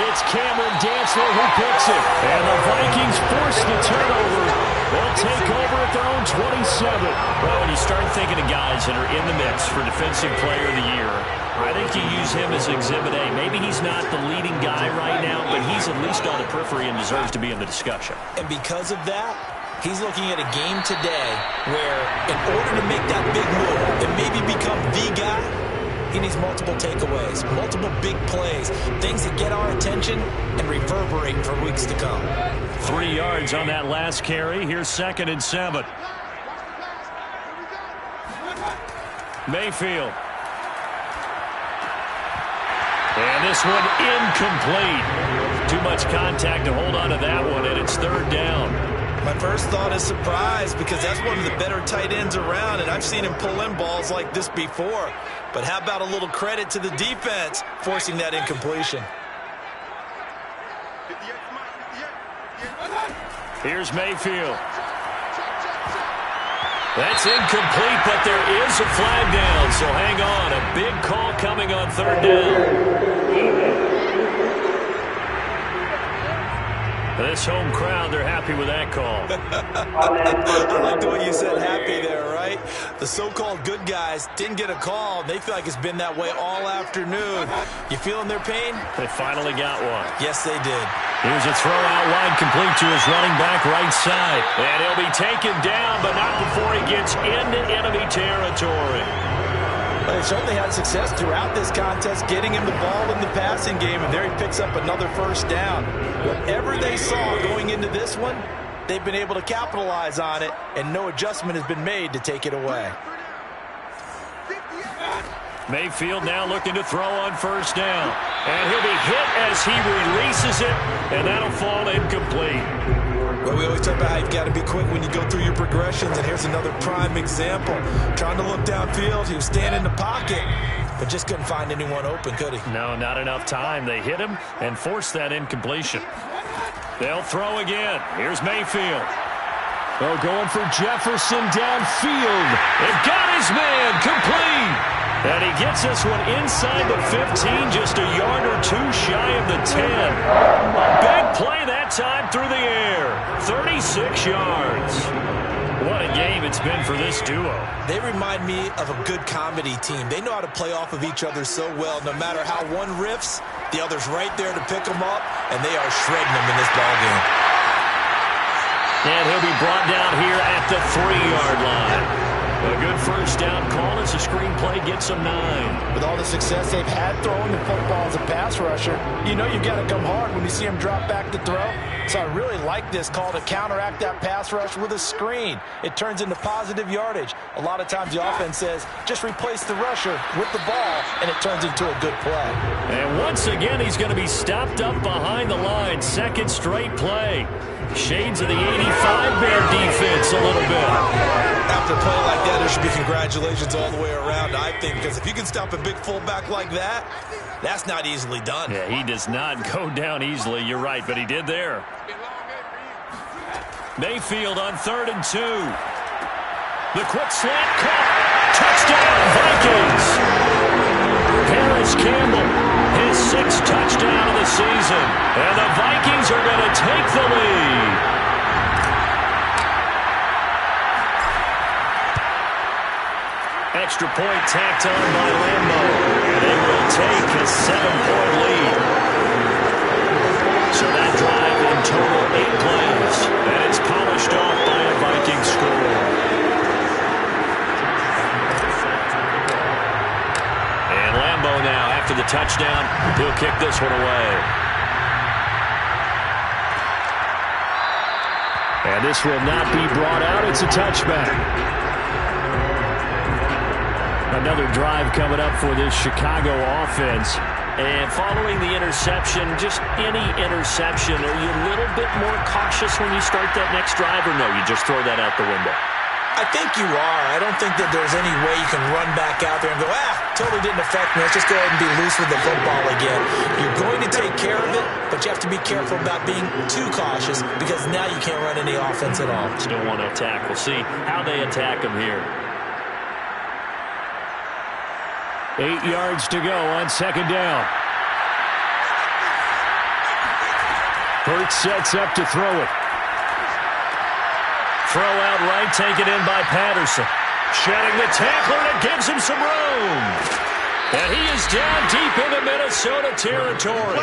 Speaker 2: It's Cameron Dantzler who picks it. And the Vikings force the turnover. They'll take over at their own 27. Well, when you start thinking of guys that are in the mix for Defensive Player of the Year, I think you use him as Exhibit A. Maybe he's not the leading guy right now, but he's at least on the periphery and deserves to be in the discussion.
Speaker 3: And because of that, he's looking at a game today where in order to make that big move and maybe become the guy, he needs multiple takeaways, multiple big plays, things that get our attention and reverberate for weeks to come.
Speaker 2: 3 yards on that last carry. Here's 2nd and 7. Mayfield. And this one incomplete. Too much contact to hold on to that one, and it's third down.
Speaker 3: My first thought is surprise because that's one of the better tight ends around, and I've seen him pull in balls like this before. But how about a little credit to the defense forcing that incompletion?
Speaker 2: Here's Mayfield. That's incomplete, but there is a flag down, so hang on. A big call coming on third down. This home crowd, they're happy with that call.
Speaker 3: I like the way you said happy there, right? The so-called good guys didn't get a call. They feel like it's been that way all afternoon. You feeling their pain?
Speaker 2: They finally got one.
Speaker 3: Yes, they did.
Speaker 2: Here's a throw out wide, complete to his running back right side. And he'll be taken down, but not before he gets into enemy territory.
Speaker 3: But they certainly had success throughout this contest, getting him the ball in the passing game, and there he picks up another first down. Whatever they saw going into this one, they've been able to capitalize on it, and no adjustment has been made to take it away.
Speaker 2: Mayfield now looking to throw on first down. And he'll be hit as he releases it, and that'll fall incomplete.
Speaker 3: Well, we always talk about how you've got to be quick when you go through your progressions, and here's another prime example. Trying to look downfield, he was standing in the pocket, but just couldn't find anyone open, could he?
Speaker 2: No, not enough time. They hit him and forced that incompletion. They'll throw again. Here's Mayfield. Oh, going for Jefferson downfield. It got his man complete. And he gets this one inside the 15, just a yard or two shy of the 10. A big play that time through the air. 36 yards. What a game it's been for this duo.
Speaker 3: They remind me of a good comedy team. They know how to play off of each other so well. No matter how one riffs, the other's right there to pick them up, and they are shredding them in this ballgame.
Speaker 2: And he'll be brought down here at the 3-yard line. A good first down call as the screenplay gets them 9.
Speaker 3: With all the success they've had throwing the football as a pass rusher, you know you've got to come hard when you see him drop back to throw. So I really like this call to counteract that pass rush with a screen. It turns into positive yardage. A lot of times the offense says, just replace the rusher with the ball, and it turns into a good play.
Speaker 2: And once again, he's going to be stopped up behind the line. Second straight play. Shades of the 85 Bear defense a little bit.
Speaker 3: After a play like that, there should be congratulations all the way around, I think, because if you can stop a big fullback like that, that's not easily done.
Speaker 2: Yeah, he does not go down easily. You're right, but he did there. Mayfield on 3rd and 2. The quick slant cut. Touchdown, Vikings. Paris Campbell, his 6th touchdown of the season. And the Vikings are going to take the lead. Extra point tacked on by Lambo. And they will take a 7-point lead. So that drive in total 8 plays. And it's polished off by a Viking score. And Lambo now, after the touchdown, he'll kick this one away. And this will not be brought out. It's a touchback. Another drive coming up for this Chicago offense. And following the interception, just any interception, are you a little bit more cautious when you start that next drive, or no, you just throw that out the window?
Speaker 3: I think you are. I don't think that there's any way you can run back out there and go, totally didn't affect me. Let's just go ahead and be loose with the football again. You're going to take care of it, but you have to be careful about being too cautious because now you can't run any offense at all.
Speaker 2: Still want to attack. We'll see how they attack them here. 8 yards to go on 2nd down. Hurts sets up to throw it. Throw out right, taken in by Patterson. Shedding the tackler, and it gives him some room. And he is down deep into Minnesota territory.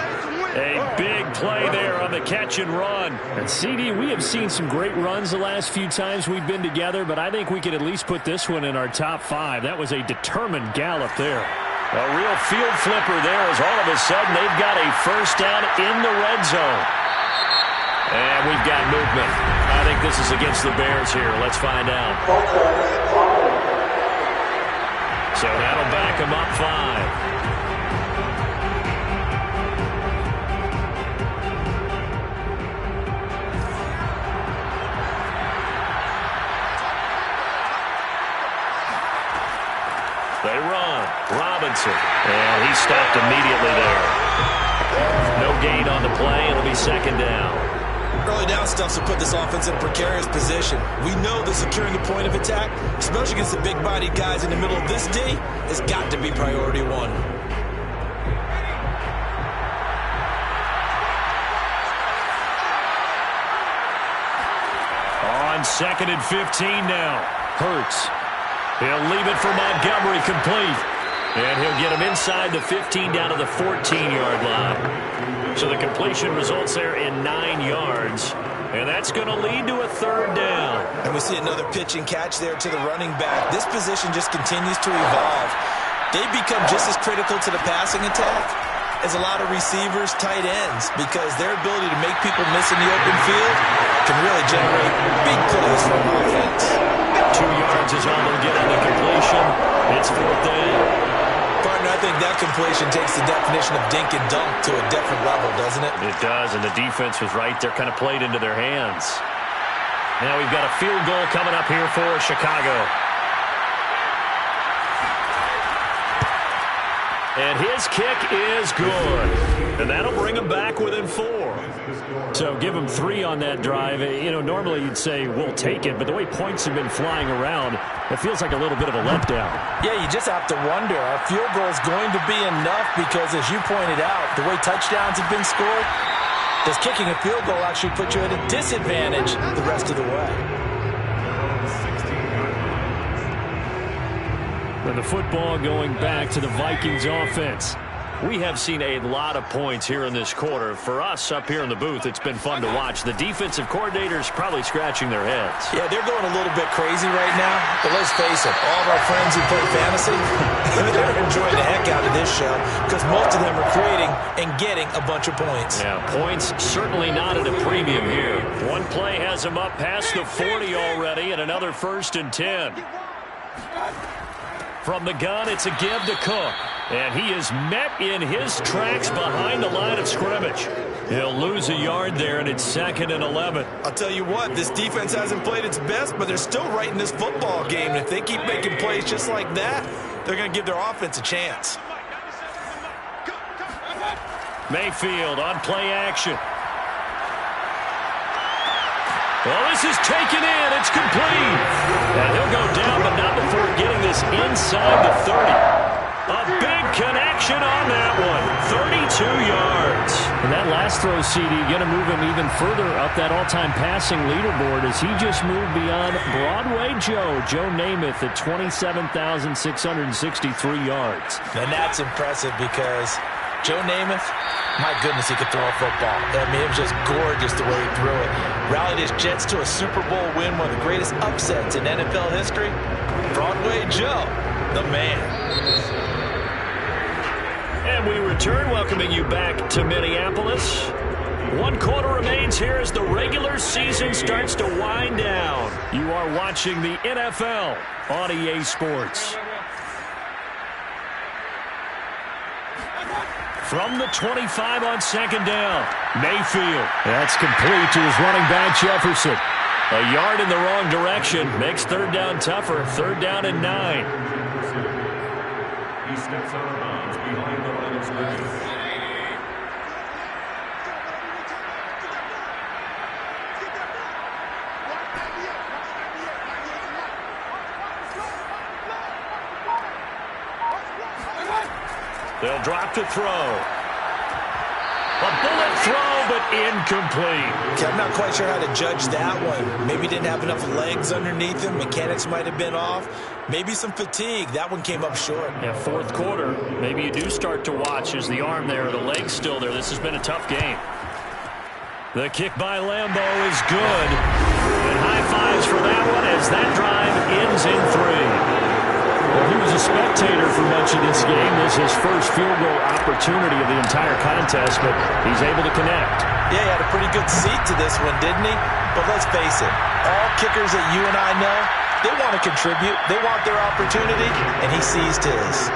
Speaker 2: A big play there on the catch and run. And CD, we have seen some great runs the last few times we've been together, but I think we could at least put this one in our top 5. That was a determined gallop there. A real field flipper there as all of a sudden they've got a first down in the red zone. And we've got movement. I think this is against the Bears here. Let's find out. So that'll back them up 5. They run. Robinson. And he stopped immediately there. No gain on the play. It'll be 2nd down.
Speaker 3: Early down stuff will put this offense in a precarious position. We know that securing the point of attack, especially against the big-bodied guys in the middle of this D, has got to be priority 1.
Speaker 2: On 2nd and 15 now. Hurts. He'll leave it for Montgomery, complete. And he'll get him inside the 15 down to the 14-yard line. So the completion results there in 9 yards. And that's going to lead to a 3rd down.
Speaker 3: And we see another pitch and catch there to the running back. This position just continues to evolve. They become just as critical to the passing attack as a lot of receivers, tight ends, because their ability to make people miss in the open field can really generate big plays for an offense.
Speaker 2: 2 yards is all they'll get on the completion. It's 4th down.
Speaker 3: Partner, I think that completion takes the definition of dink and dunk to a different level, doesn't it?
Speaker 2: It does, and the defense was right there, kind of played into their hands. Now we've got a field goal coming up here for Chicago. And his kick is good. And that'll bring him back within 4. So give him 3 on that drive. You know, normally you'd say, we'll take it. But the way points have been flying around, it feels like a little bit of a letdown.
Speaker 3: Yeah, you just have to wonder, a field goal is going to be enough because, as you pointed out, the way touchdowns have been scored, does kicking a field goal actually put you at a disadvantage the rest of the way?
Speaker 2: And the football going back to the Vikings offense. We have seen a lot of points here in this quarter. For us up here in the booth, it's been fun to watch. The defensive coordinators probably scratching their heads.
Speaker 3: Yeah, they're going a little bit crazy right now. But let's face it, all of our friends who play fantasy, they're enjoying the heck out of this show because most of them are creating and getting a bunch of points.
Speaker 2: Yeah, points certainly not at a premium here. One play has them up past the 40 already and another 1st and 10. From the gun, it's a give to Cook. And he is met in his tracks behind the line of scrimmage. He'll lose a yard there, and it's 2nd and 11.
Speaker 3: I'll tell you what, this defense hasn't played its best, but they're still right in this football game. And if they keep making plays just like that, they're going to give their offense a chance.
Speaker 2: Mayfield on play action. Well, this is taken in. It's complete. And he'll go down, but not before getting this inside the 30. A big connection on that one. 32 yards.
Speaker 6: And that last throw, CD, going to move him even further up that all-time passing leaderboard as he just moved beyond Broadway Joe Namath at 27,663 yards.
Speaker 3: And that's impressive because Joe Namath, my goodness, he could throw a football. I mean, it was just gorgeous the way he threw it. Rallied his Jets to a Super Bowl win, one of the greatest upsets in NFL history. Broadway Joe, the man.
Speaker 2: And we return, welcoming you back to Minneapolis. 1 quarter remains here as the regular season starts to wind down. You are watching the NFL on EA Sports. From the 25 on 2nd down, Mayfield. That's complete to his running back, Jefferson. A yard in the wrong direction makes 3rd down tougher. 3rd down and 9.
Speaker 7: He steps out of bounds behind the line of scrimmage.
Speaker 2: They'll drop to throw. A bullet throw, but incomplete.
Speaker 3: Okay, I'm not quite sure how to judge that one. Maybe didn't have enough legs underneath him. Mechanics might have been off. Maybe some fatigue. That one came up short.
Speaker 2: Yeah, 4th quarter. Maybe you do start to watch as the arm there, the leg's still there. This has been a tough game. The kick by Lambeau is good. And high fives for that one as that drive ends in 3.
Speaker 6: Well, he was a spectator for much of this game. This is his first field goal opportunity of the entire contest, but he's able to connect.
Speaker 3: Yeah, he had a pretty good seat to this one, didn't he? But let's face it, all kickers that you and I know, they want to contribute. They want their opportunity, and he seized his.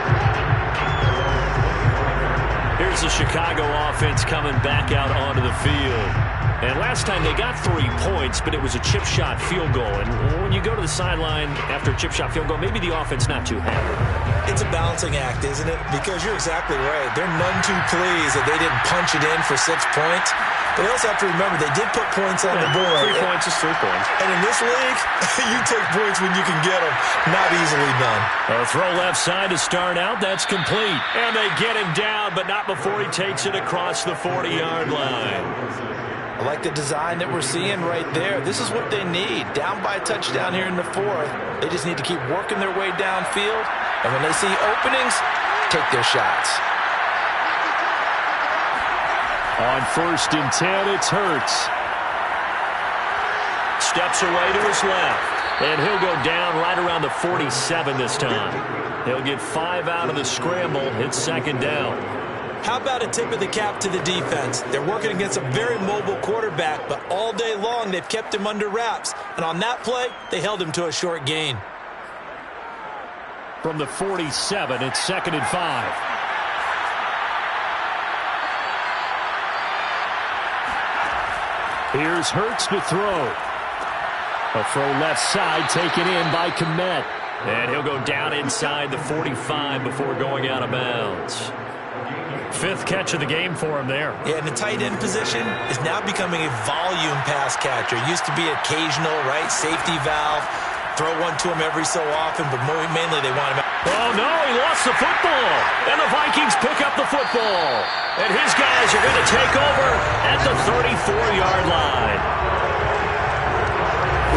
Speaker 2: Here's the Chicago offense coming back out onto the field. And last time they got 3 points, but it was a chip shot field goal. And when you go to the sideline after a chip shot field goal, maybe the offense not too happy.
Speaker 3: It's a balancing act, isn't it? Because you're exactly right. They're none too pleased that they didn't punch it in for 6 points. But they also have to remember they did put points on the board.
Speaker 2: 3 points is 3 points.
Speaker 3: And in this league, you take points when you can get them. Not easily done.
Speaker 2: A throw left side to start out. That's complete. And they get him down, but not before he takes it across the 40-yard line.
Speaker 3: A I like the design that we're seeing right there. This is what they need. Down by a touchdown here in the fourth. They just need to keep working their way downfield. And when they see openings, take their shots.
Speaker 2: On 1st and 10, it's Hurts. Steps away to his left. And he'll go down right around the 47 this time. He'll get 5 out of the scramble. It's 2nd down.
Speaker 3: How about a tip of the cap to the defense? They're working against a very mobile quarterback, but all day long they've kept him under wraps. And on that play, they held him to a short gain.
Speaker 2: From the 47, it's 2nd and 5. Here's Hurts to throw. A throw left side taken in by Kmet. And he'll go down inside the 45 before going out of bounds. 5th catch of the game for him there.
Speaker 3: Yeah, and the tight end position is now becoming a volume pass catcher. It used to be occasional, right? Safety valve. Throw one to him every so often, but mainly they want him out.
Speaker 2: Oh, no, he lost the football. And the Vikings pick up the football. And his guys are going to take over at the 34-yard line.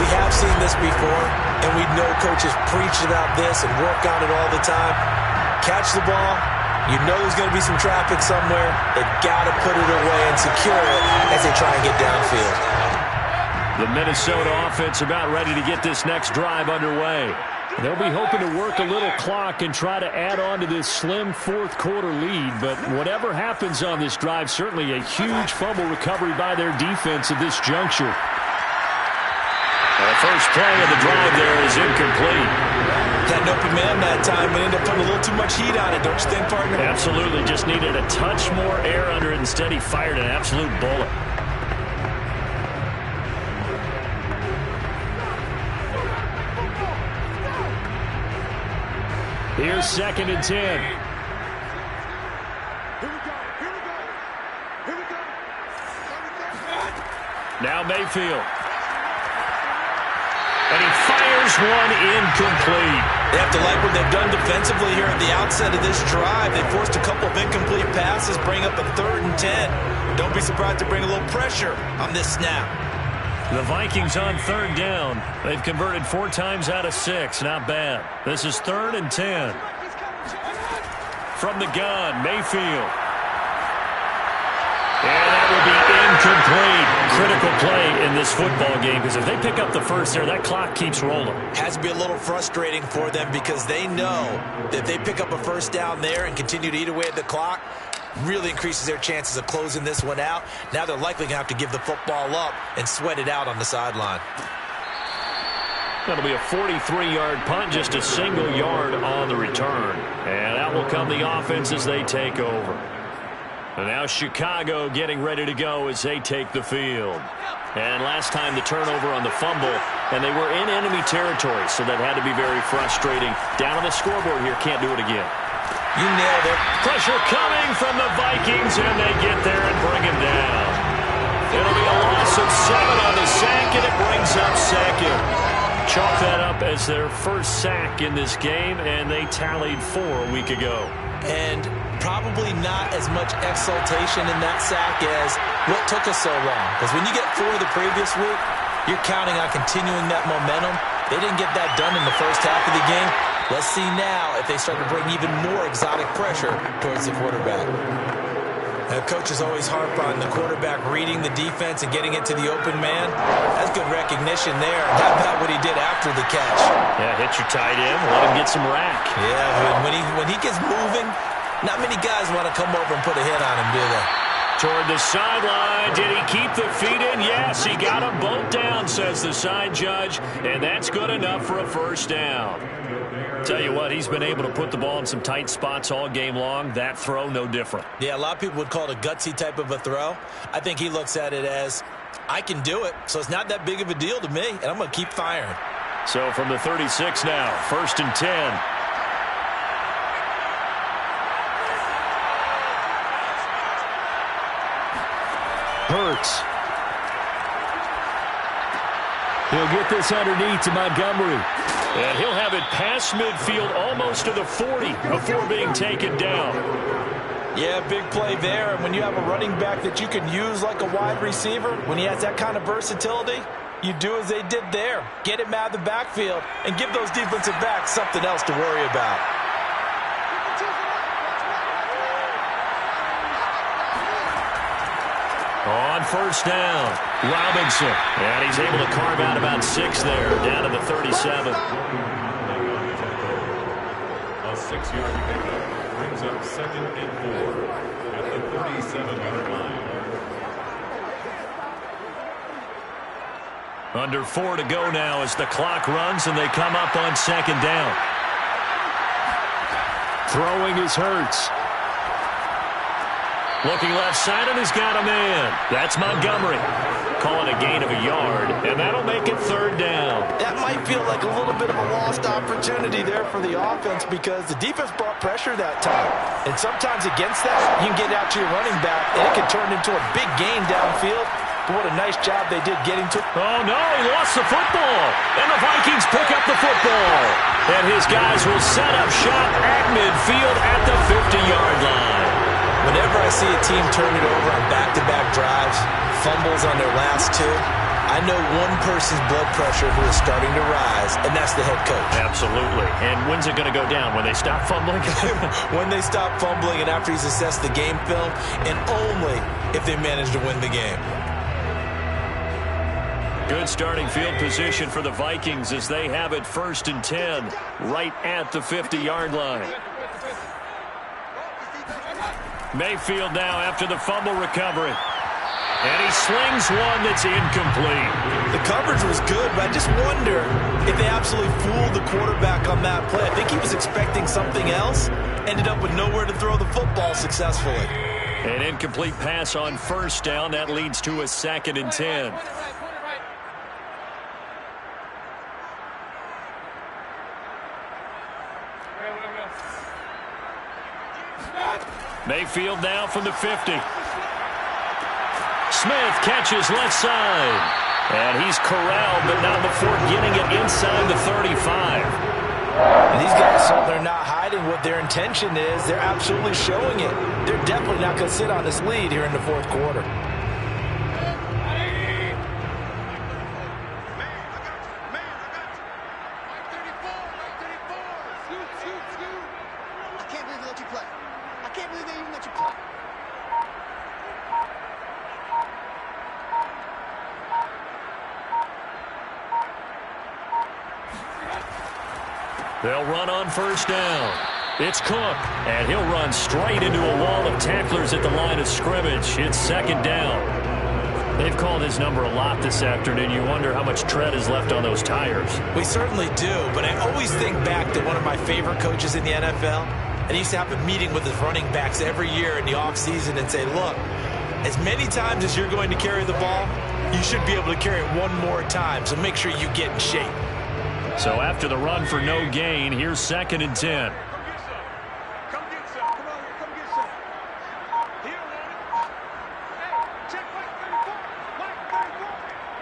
Speaker 3: We have seen this before, and we know coaches preach about this and work on it all the time. Catch the ball. You know there's going to be some traffic somewhere. They've got to put it away and secure it as they try and get downfield.
Speaker 2: The Minnesota offense about ready to get this next drive underway. They'll be hoping to work a little clock and try to add on to this slim 4th quarter lead. But whatever happens on this drive, certainly a huge fumble recovery by their defense at this juncture. The first play of the drive there is incomplete.
Speaker 3: Had an open man that time and ended up putting a little too much heat on it, don't you think, partner?
Speaker 2: Absolutely. Just needed a touch more air under it. Instead, he fired an absolute bullet. Here's 2nd and 10. Now Mayfield. And he fires one incomplete.
Speaker 3: They have to like what they've done defensively here at the outset of this drive. They forced a couple of incomplete passes, bring up a 3rd and 10. Don't be surprised to bring a little pressure on this snap.
Speaker 2: The Vikings on 3rd down. They've converted 4 times out of 6. Not bad. This is 3rd and 10. From the gun, Mayfield. And that will be incomplete. Critical play in this football game, because if they pick up the first there, that clock keeps rolling.
Speaker 3: Has to be a little frustrating for them because they know that if they pick up a first down there and continue to eat away at the clock, really increases their chances of closing this one out. Now they're likely going to have to give the football up and sweat it out on the sideline.
Speaker 2: That'll be a 43-yard punt, just a single yard on the return. And out will come the offense as they take over. And now Chicago getting ready to go as they take the field. And last time the turnover on the fumble, and they were in enemy territory, so that had to be very frustrating. Down on the scoreboard here, can't do it again.
Speaker 3: You nailed it.
Speaker 2: Pressure coming from the Vikings, and they get there and bring him down. It'll be a loss of 7 on the sack, and it brings up 2nd. Chalk that up as their first sack in this game, and they tallied 4 a week ago.
Speaker 3: And probably not as much exultation in that sack as what took us so long. Because when you get 4 the previous week, you're counting on continuing that momentum. They didn't get that done in the first half of the game. Let's see now if they start to bring even more exotic pressure towards the quarterback. Now, coaches always harp on the quarterback reading the defense and getting it to the open man. That's good recognition there. How about what he did after the catch?
Speaker 2: Yeah, hit your tight end, let him get some rack.
Speaker 3: Yeah, when he gets moving, not many guys want to come over and put a hit on him, do they?
Speaker 2: Toward the sideline. Did he keep the feet in? Yes, he got them both down, says the side judge, and that's good enough for a first down. Tell you what, he's been able to put the ball in some tight spots all game long. That throw, no different.
Speaker 3: Yeah, a lot of people would call it a gutsy type of a throw. I think he looks at it as, I can do it, so it's not that big of a deal to me, and I'm going to keep firing.
Speaker 2: So from the 36 now, 1st and 10. Hurts. He'll get this underneath to Montgomery. And he'll have it past midfield almost to the 40 before being taken down.
Speaker 3: Yeah, big play there. And when you have a running back that you can use like a wide receiver, when he has that kind of versatility, you do as they did there. Get him out of the backfield and give those defensive backs something else to worry about.
Speaker 2: On first down, Robinson. And he's able to carve out about 6 there, down to the 37.
Speaker 7: A 6-yard pickup brings up 2nd and 4 at the 37-yard line.
Speaker 2: Under 4 to go now as the clock runs and they come up on 2nd down. Throwing is Hurts. Looking left side, and he's got a man. That's Montgomery. Calling a gain of a yard, and that'll make it 3rd down.
Speaker 3: That might feel like a little bit of a lost opportunity there for the offense because the defense brought pressure that time. And sometimes against that, you can get out to your running back, and it can turn into a big gain downfield. But what a nice job they did getting to.
Speaker 2: Oh, no, he lost the football. And the Vikings pick up the football. And his guys will set up shop at midfield at the 50-yard line.
Speaker 3: Whenever I see a team turn it over on back-to-back drives, fumbles on their last 2, I know one person's blood pressure who is starting to rise, and that's the head coach.
Speaker 2: Absolutely. And when's it going to go down? When they stop fumbling?
Speaker 3: When they stop fumbling and after he's assessed the game film, and only if they manage to win the game.
Speaker 2: Good starting field position for the Vikings as they have it 1st and 10 right at the 50-yard line. Mayfield now after the fumble recovery. And he slings one that's incomplete.
Speaker 3: The coverage was good, but I just wonder if they absolutely fooled the quarterback on that play. I think he was expecting something else. Ended up with nowhere to throw the football successfully.
Speaker 2: An incomplete pass on 1st down. That leads to a 2nd and 10. Mayfield now from the 50. Smith catches left side. And he's corralled, but not before getting it inside the 35.
Speaker 3: And these guys certainly are not hiding what their intention is. They're absolutely showing it. They're definitely not going to sit on this lead here in the 4th quarter.
Speaker 2: They'll run on 1st down. It's Cook, and he'll run straight into a wall of tacklers at the line of scrimmage. It's 2nd down. They've called his number a lot this afternoon. You wonder how much tread is left on those tires.
Speaker 3: We certainly do, but I always think back to one of my favorite coaches in the NFL. And he used to have a meeting with his running backs every year in the offseason and say, look, as many times as you're going to carry the ball, you should be able to carry it one more time, so make sure you get in shape.
Speaker 2: So after the run for no gain, here's 2nd and 10.
Speaker 5: Come get some. Come on, come get some. Here, hey, check Mike 34. Mike 34.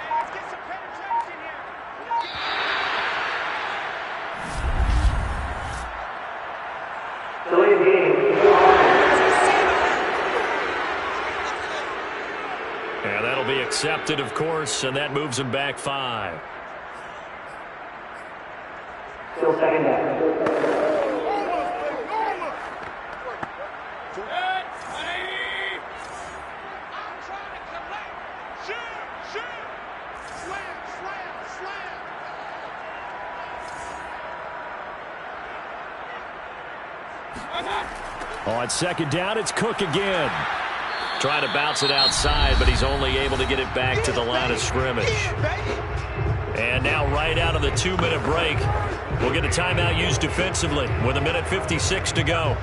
Speaker 5: Hey, let's get some penetration here.
Speaker 2: And that'll be accepted, of course, and that moves him back 5.
Speaker 8: Still 2nd down.
Speaker 2: On 2nd down, it's Cook again. Trying to bounce it outside, but he's only able to get it back to the line of scrimmage. And now right out of the 2-minute break, we'll get a timeout used defensively with 1:56 to go.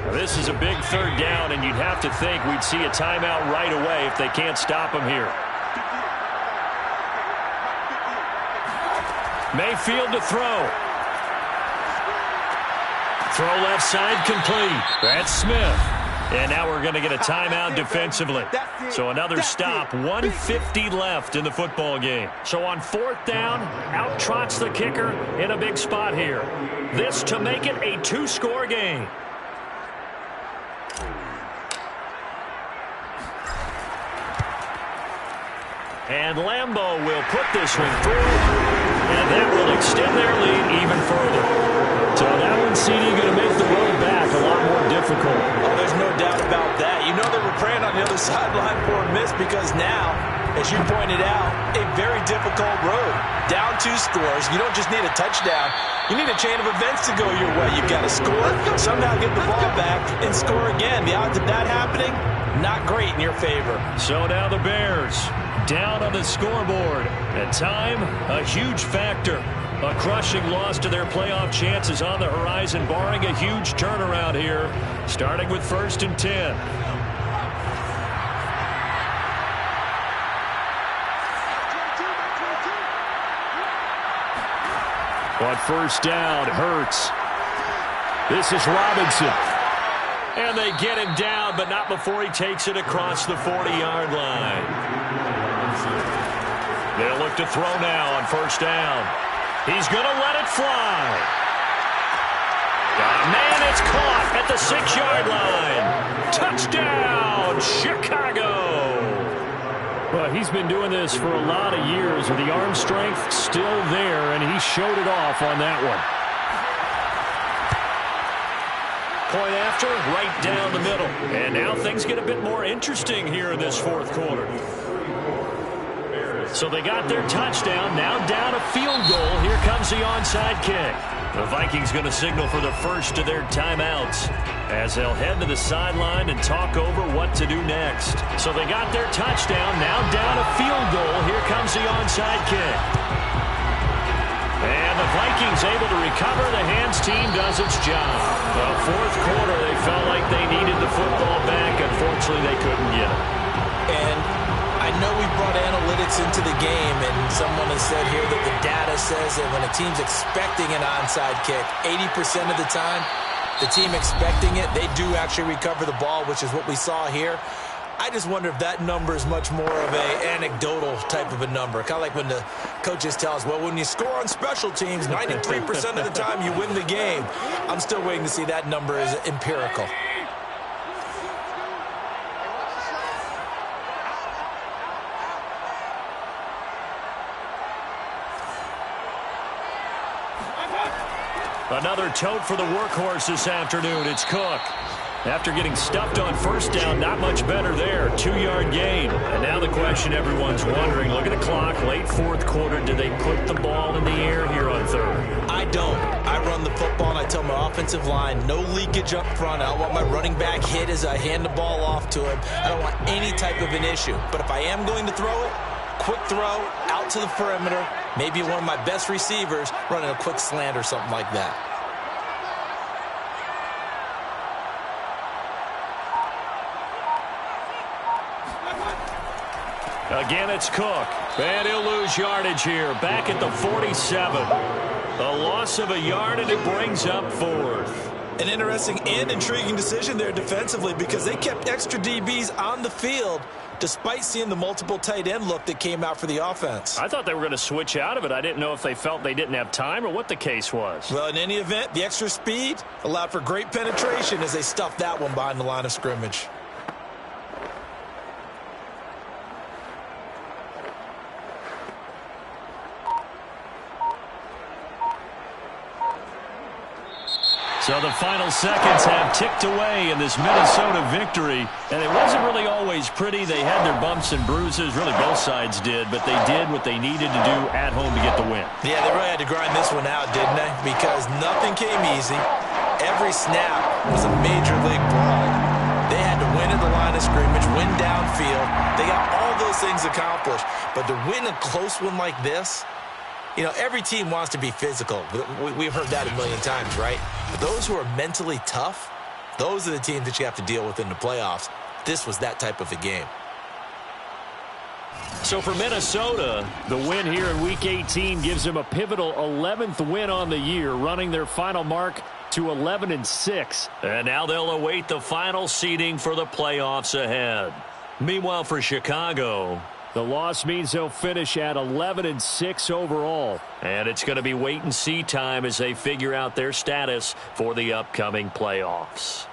Speaker 2: Now this is a big 3rd down, and you'd have to think we'd see a timeout right away if they can't stop him here. Mayfield to throw. Throw left side complete. That's Smith. And now we're going to get a timeout defensively. So another stop, 1:50 left in the football game. So on 4th down, out trots the kicker in a big spot here. This to make it a 2-score game. And Lambeau will put this one through, and that will extend their lead even further. So that one, CD, going to make the road back a lot more difficult.
Speaker 3: Oh, there's no doubt about that. You know they were praying on the other sideline for a miss because now, as you pointed out, a very difficult road. Down 2 scores. You don't just need a touchdown. You need a chain of events to go your way. You've got to score, somehow get the ball back, and score again. The odds of that happening, not great in your favor.
Speaker 2: So now the Bears down on the scoreboard. At time, a huge factor. A crushing loss to their playoff chances on the horizon, barring a huge turnaround here, starting with 1st and 10. On 1st down, Hurts. This is Robinson. And they get him down, but not before he takes it across the 40-yard line. They'll look to throw now on 1st down. He's going to let it fly. Man, it's caught at the 6-yard line. Touchdown, Chicago. Well, he's been doing this for a lot of years with the arm strength still there, and he showed it off on that one. Point after, right down the middle. And now things get a bit more interesting here in this 4th quarter. So they got their touchdown, now down a field goal. Here comes the onside kick. The Vikings going to signal for the first of their timeouts as they'll head to the sideline and talk over what to do next. So they got their touchdown, now down a field goal. Here comes the onside kick. And the Vikings able to recover. The hands team does its job. The 4th quarter, they felt like they needed the football back. Unfortunately, they couldn't get it.
Speaker 3: And I know we brought analytics into the game, and someone has said here that the data says that when a team's expecting an onside kick, 80% of the time, the team expecting it, they do actually recover the ball, which is what we saw here. I just wonder if that number is much more of a anecdotal type of a number. Kind of like when the coaches tell us, well, when you score on special teams, 93% of the time you win the game. I'm still waiting to see that number is empirical.
Speaker 2: Another tote for the workhorse this afternoon. It's Cook. After getting stuffed on 1st down, not much better there. 2-yard gain. And now the question everyone's wondering, look at the clock, late 4th quarter, do they put the ball in the air here on 3rd?
Speaker 3: I don't. I run the football and I tell my offensive line, no leakage up front. I don't want my running back hit as I hand the ball off to him. I don't want any type of an issue. But if I am going to throw it, quick throw, out to the perimeter, maybe one of my best receivers running a quick slant or something like that.
Speaker 2: Again, it's Cook. And he'll lose yardage here. Back at the 47. A loss of a yard, and it brings up 4th.
Speaker 3: An interesting and intriguing decision there defensively because they kept extra DBs on the field despite seeing the multiple tight end look that came out for the offense.
Speaker 2: I thought they were going to switch out of it. I didn't know if they felt they didn't have time or what the case was.
Speaker 3: Well, in any event, the extra speed allowed for great penetration as they stuffed that one behind the line of scrimmage.
Speaker 2: So the final seconds have ticked away in this Minnesota victory. And it wasn't really always pretty. They had their bumps and bruises. Really, both sides did. But they did what they needed to do at home to get the win.
Speaker 3: Yeah, they really had to grind this one out, didn't they? Because nothing came easy. Every snap was a major league brawl. They had to win at the line of scrimmage, win downfield. They got all those things accomplished. But to win a close one like this, you know, every team wants to be physical. We've heard that a million times, right? But those who are mentally tough, those are the teams that you have to deal with in the playoffs. This was that type of a game.
Speaker 2: So for Minnesota, the win here in Week 18 gives them a pivotal 11th win on the year, running their final mark
Speaker 6: to 11-6.
Speaker 2: And now they'll await the final seeding for the playoffs ahead. Meanwhile, for Chicago,
Speaker 6: the loss means they'll finish at 11-6 overall.
Speaker 2: And it's going to be wait-and-see time as they figure out their status for the upcoming playoffs.